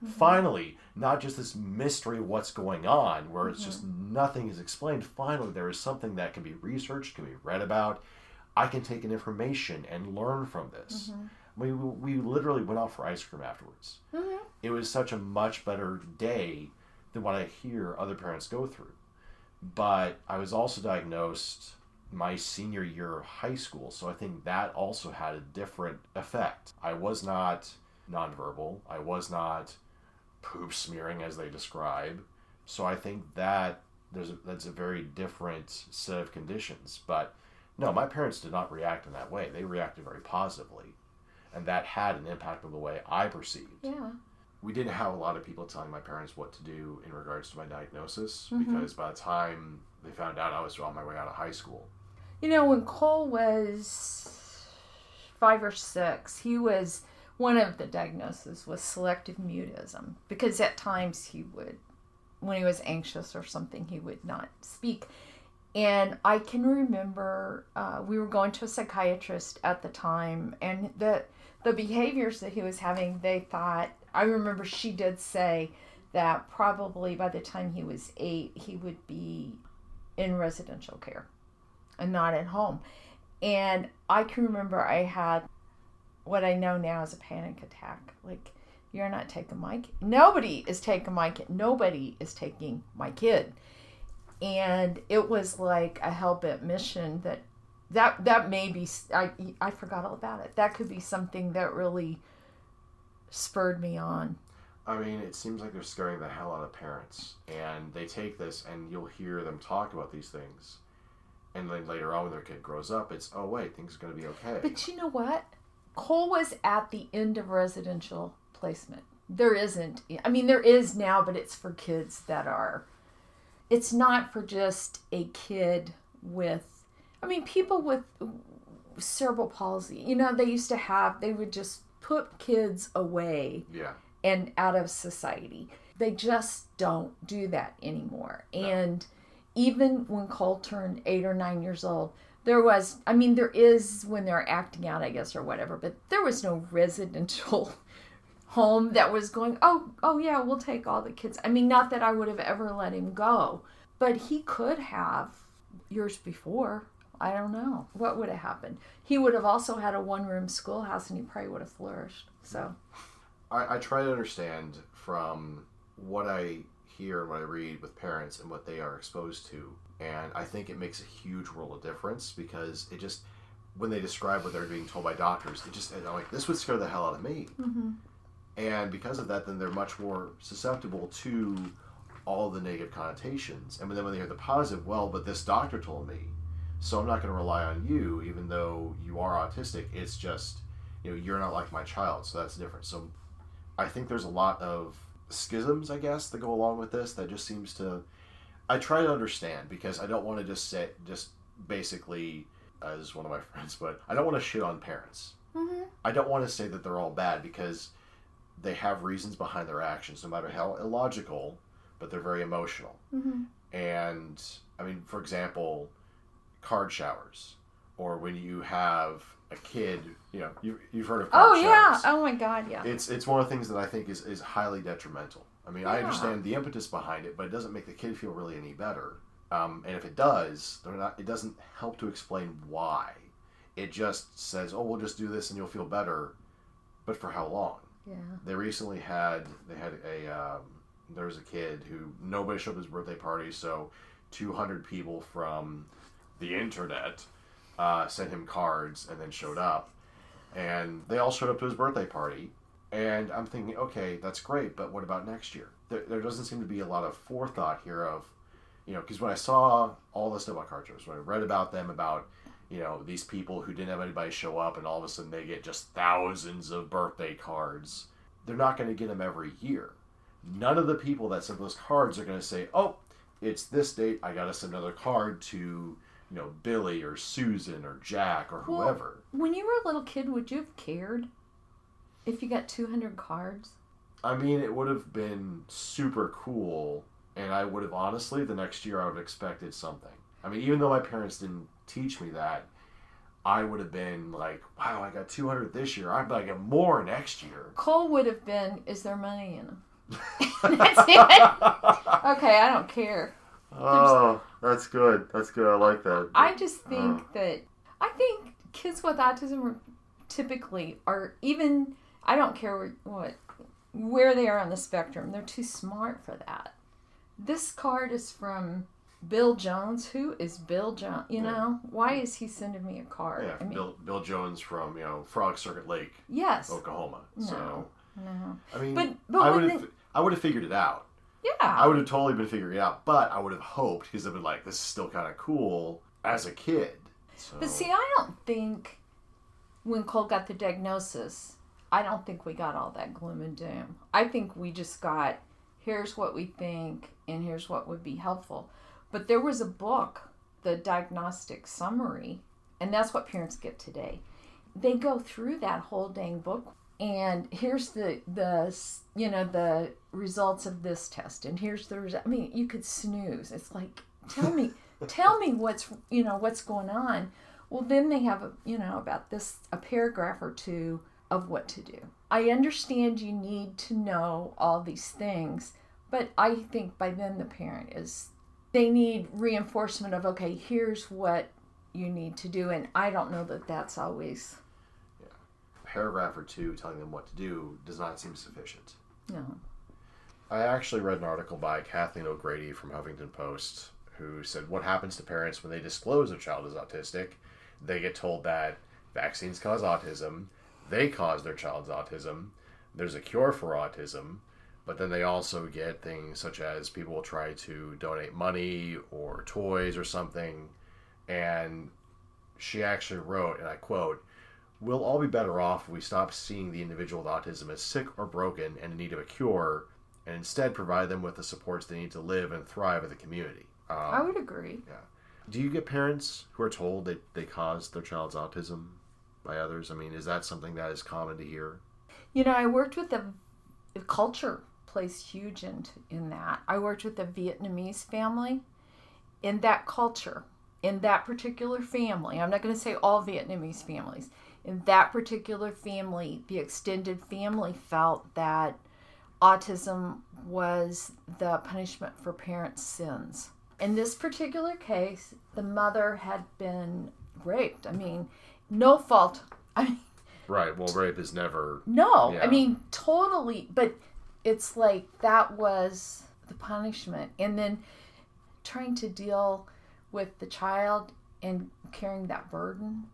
not just this mystery of what's going on, where it's just nothing is explained. Finally, there is something that can be researched, can be read about. I can take in information and learn from this. Mm-hmm. We literally went out for ice cream afterwards. Mm-hmm. It was such a much better day than what I hear other parents go through. But I was also diagnosed my senior year of high school, so I think that also had a different effect. I was not nonverbal. I was not poop smearing, as they describe. So I think that's a very different set of conditions. But no, my parents did not react in that way. They reacted very positively. And that had an impact on the way I perceived. Yeah. We didn't have a lot of people telling my parents what to do in regards to my diagnosis, because by the time they found out, I was on my way out of high school. When Cole was 5 or 6, one of the diagnoses was selective mutism, because at times when he was anxious or something, he would not speak. And I can remember we were going to a psychiatrist at the time, and the behaviors that he was having, I remember she did say that probably by the time he was 8, he would be in residential care and not at home. And I can remember I had what I know now as a panic attack. Like, you're not taking my kid. Nobody is taking my kid. Nobody is taking my kid. And it was like a hell-bent mission that may be, I forgot all about it. That could be something that really spurred me on. I mean, it seems like they're scaring the hell out of parents. And they take this, and you'll hear them talk about these things. And then later on, when their kid grows up, it's, oh, wait, things are going to be okay. But you know what? Cole was at the end of residential placement. There isn't. I mean, there is now, but it's for kids that are... It's not for just a kid with... I mean, people with cerebral palsy, they would just put kids away and out of society. They just don't do that anymore. No. And even when Cole turned 8 or 9 years old, there is when they're acting out, I guess, or whatever, but there was no residential home that was going, oh yeah, we'll take all the kids. I mean, not that I would have ever let him go, but he could have years before. I don't know. What would have happened? He would have also had a one-room schoolhouse, and he probably would have flourished. So, I try to understand from what I hear and what I read with parents and what they are exposed to, and I think it makes a huge world of difference, because it just, when they describe what they're being told by doctors, I'm like, this would scare the hell out of me. Mm-hmm. And because of that, then they're much more susceptible to all the negative connotations. And then when they hear the positive, well, but this doctor told me, so I'm not going to rely on you, even though you are autistic. It's just, you're not like my child, so that's different. So I think there's a lot of schisms, I guess, that go along with this that just seems to... I try to understand, because I don't want to just basically, as one of my friends, but I don't want to shit on parents. Mm-hmm. I don't want to say that they're all bad, because they have reasons behind their actions, no matter how illogical, but they're very emotional. Mm-hmm. And, I mean, for example, card showers. or when you have a kid, you've heard of Oh, card yeah. sharks. Oh, my God, yeah. It's one of the things that I think is highly detrimental. I mean, I understand the impetus behind it, but it doesn't make the kid feel really any better. And if it does, it doesn't help to explain why. It just says, oh, we'll just do this and you'll feel better. But for how long? Yeah. They recently there was a kid who nobody showed up his birthday party, so 200 people from the internet sent him cards and then showed up. And they all showed up to his birthday party. And I'm thinking, okay, that's great, but what about next year? There doesn't seem to be a lot of forethought here of, because when I saw all this stuff about card sharks, when I read about them, about, these people who didn't have anybody show up and all of a sudden they get just thousands of birthday cards, they're not going to get them every year. None of the people that sent those cards are going to say, oh, it's this date, I got to send another card to, Billy or Susan or Jack or whoever. Well, when you were a little kid, would you have cared if you got 200 cards? I mean, it would have been super cool, and I would have, honestly, the next year I would have expected something. I mean, even though my parents didn't teach me that, I would have been like, wow, I got 200 this year. I'd get more next year. Cole would have been, is there money in them? That's it. Okay, I don't care. Oh, that's good. That's good. I like that. I just think I think kids with autism typically are even, I don't care where they are on the spectrum, they're too smart for that. This card is from Bill Jones. Who is Bill Jones? Why is he sending me a card? Yeah, I mean, Bill Jones from Frog Circuit Lake, yes, Oklahoma. No. I mean, but I would have figured it out. Yeah, I would have totally been figuring it out, but I would have hoped, because I've been like, this is still kind of cool as a kid. So. But see, I don't think when Cole got the diagnosis, I don't think we got all that gloom and doom. I think we just got, here's what we think and here's what would be helpful. But there was a book, the diagnostic summary, and that's what parents get today. They go through that whole dang book, and here's the results of this test, and here's the result. I mean, you could snooze. It's like, tell me what's going on. Well, then they have about a paragraph or two of what to do. I understand you need to know all these things, but I think by then the parent they need reinforcement of, okay, here's what you need to do, and I don't know that that's always. Yeah, a paragraph or two telling them what to do does not seem sufficient. No. I actually read an article by Kathleen O'Grady from Huffington Post who said, what happens to parents when they disclose their child is autistic? They get told that vaccines cause autism, they cause their child's autism, there's a cure for autism, but then they also get things such as people will try to donate money or toys or something. And she actually wrote, and I quote, "We'll all be better off if we stop seeing the individual with autism as sick or broken and in need of a cure, and instead provide them with the supports they need to live and thrive in the community." I would agree. Yeah. Do you get parents who are told that they caused their child's autism by others? I mean, is that something that is common to hear? I worked with the culture plays huge in that. I worked with a Vietnamese family. In that culture, in that particular family, I'm not going to say all Vietnamese families, in that particular family, the extended family felt that autism was the punishment for parents' sins. In this particular case, the mother had been raped. I mean, no fault. Right. Well, rape is never. No. Yeah. I mean, totally. But it's like that was the punishment. And then trying to deal with the child and carrying that burden,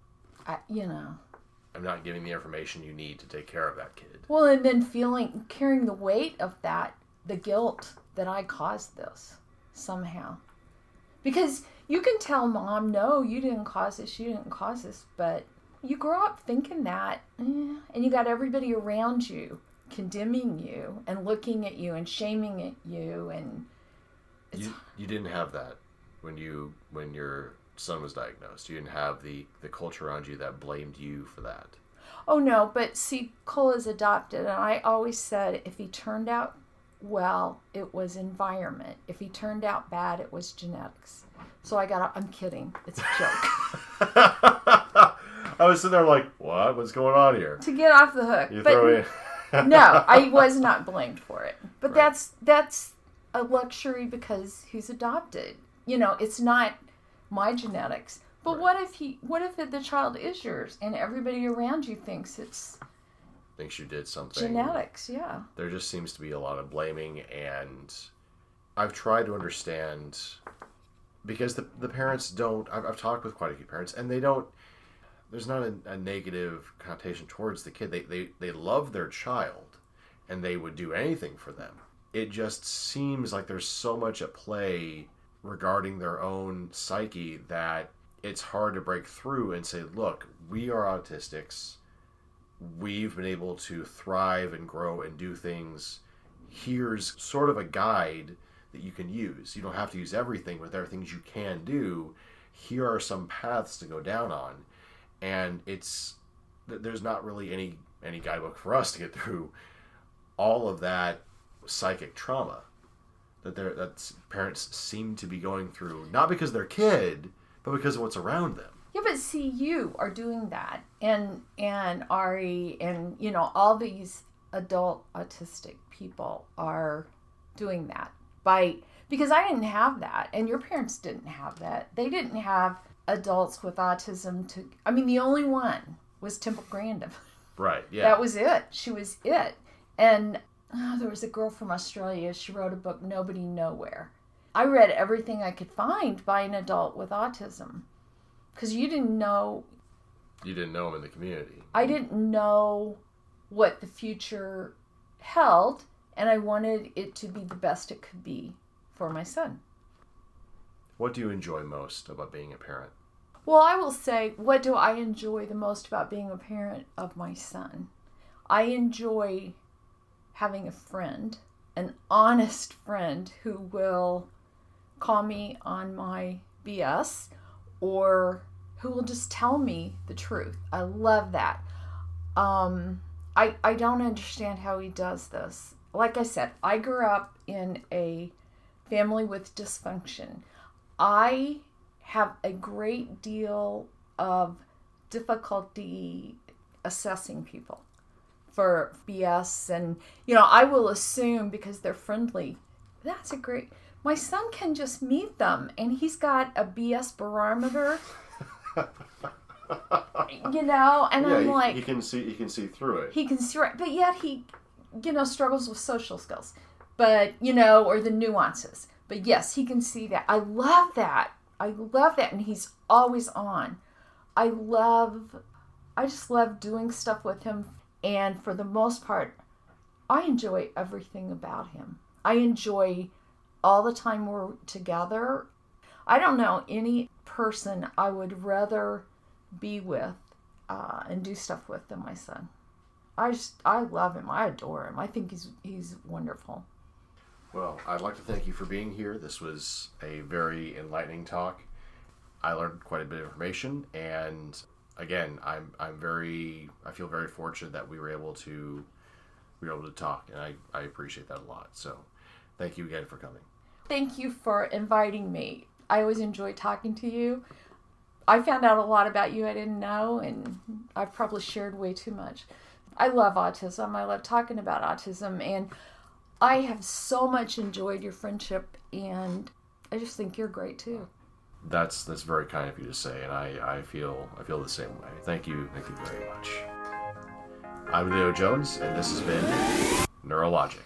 I'm not giving the information you need to take care of that kid. Well, and then carrying the weight of that, the guilt that I caused this somehow. Because you can tell mom, no, you didn't cause this, but you grow up thinking that, and you got everybody around you condemning you and looking at you and shaming at you, and you didn't have that when your son was diagnosed. You didn't have the culture around you that blamed you for that. Oh no, but see, Cole is adopted, and I always said if he turned out well, it was environment. If he turned out bad, it was genetics. So I'm kidding. It's a joke. I was sitting there like, what? What's going on here? To get off the hook. You throw in. No, I was not blamed for it. But Right. that's a luxury because he's adopted. It's not my genetics. But Right. what if the child is yours and everybody around you thinks it's Thinks you did something. genetics? Yeah. There just seems to be a lot of blaming, and I've tried to understand, because the parents don't, I've talked with quite a few parents, and they don't, there's not a negative connotation towards the kid. They love their child, and they would do anything for them. It just seems like there's so much at play regarding their own psyche that it's hard to break through and say, look, we are autistics. We've been able to thrive and grow and do things. Here's sort of a guide that you can use. You don't have to use everything, but there are things you can do. Here are some paths to go down on. And there's not really any guidebook for us to get through all of that psychic trauma that parents seem to be going through, not because they're kid, but because of what's around them. Yeah, but see, you are doing that, and Ari, and all these adult autistic people are doing that because I didn't have that, and your parents didn't have that. They didn't have adults with autism the only one was Temple Grandin. Right. Yeah. That was it. She was it, and there was a girl from Australia. She wrote a book, Nobody Nowhere. I read everything I could find by an adult with autism. Because you didn't know. You didn't know him in the community. I didn't know what the future held, and I wanted it to be the best it could be for my son. What do you enjoy most about being a parent? Well, I will say, what do I enjoy the most about being a parent of my son? I enjoy having a friend, an honest friend who will call me on my BS, or who will just tell me the truth. I love that. I don't understand how he does this. Like I said, I grew up in a family with dysfunction. I have a great deal of difficulty assessing people for BS, and I will assume because they're friendly. My son can just meet them, and he's got a BS barometer. And yeah, I'm like, he can see through it. He can see right, but yet he, struggles with social skills, but or the nuances. But yes, he can see that. I love that, and he's always on. I just love doing stuff with him, and for the most part, I enjoy everything about him. I enjoy all the time we're together. I don't know any person I would rather be with and do stuff with than my son. I love him. I adore him. I think he's wonderful. Well, I'd like to thank you for being here. This was a very enlightening talk. I learned quite a bit of information, and again, I feel very fortunate that we were able to talk, and I appreciate that a lot. So, thank you again for coming. Thank you for inviting me. I always enjoy talking to you. I found out a lot about you I didn't know, and I've probably shared way too much. I love autism. I love talking about autism, and I have so much enjoyed your friendship, and I just think you're great too. That's very kind of you to say, and I feel the same way. Thank you very much. I'm Leo Jones, and this has been Neurologic.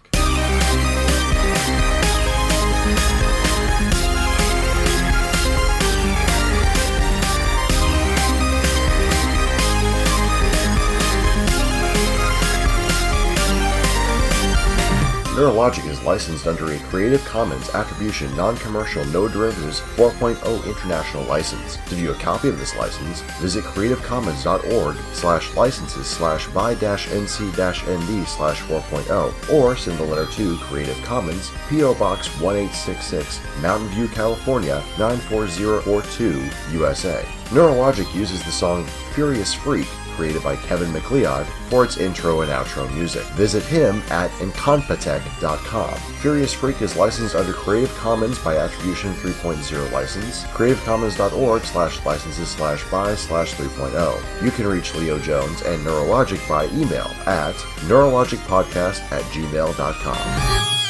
Neurologic is licensed under a Creative Commons Attribution Non-Commercial No Derivatives 4.0 International License. To view a copy of this license, visit creativecommons.org/by-nc-nd/4.0 or send the letter to Creative Commons, P.O. Box 1866, Mountain View, California 94042, USA. Neurologic uses the song Furious Freak, created by Kevin MacLeod for its intro and outro music. Visit him at incompetech.com. Furious Freak is licensed under Creative Commons by Attribution 3.0 license, creativecommons.org/licenses/by/3.0. You can reach Leo Jones and Neurologic by email at neurologicpodcast@gmail.com.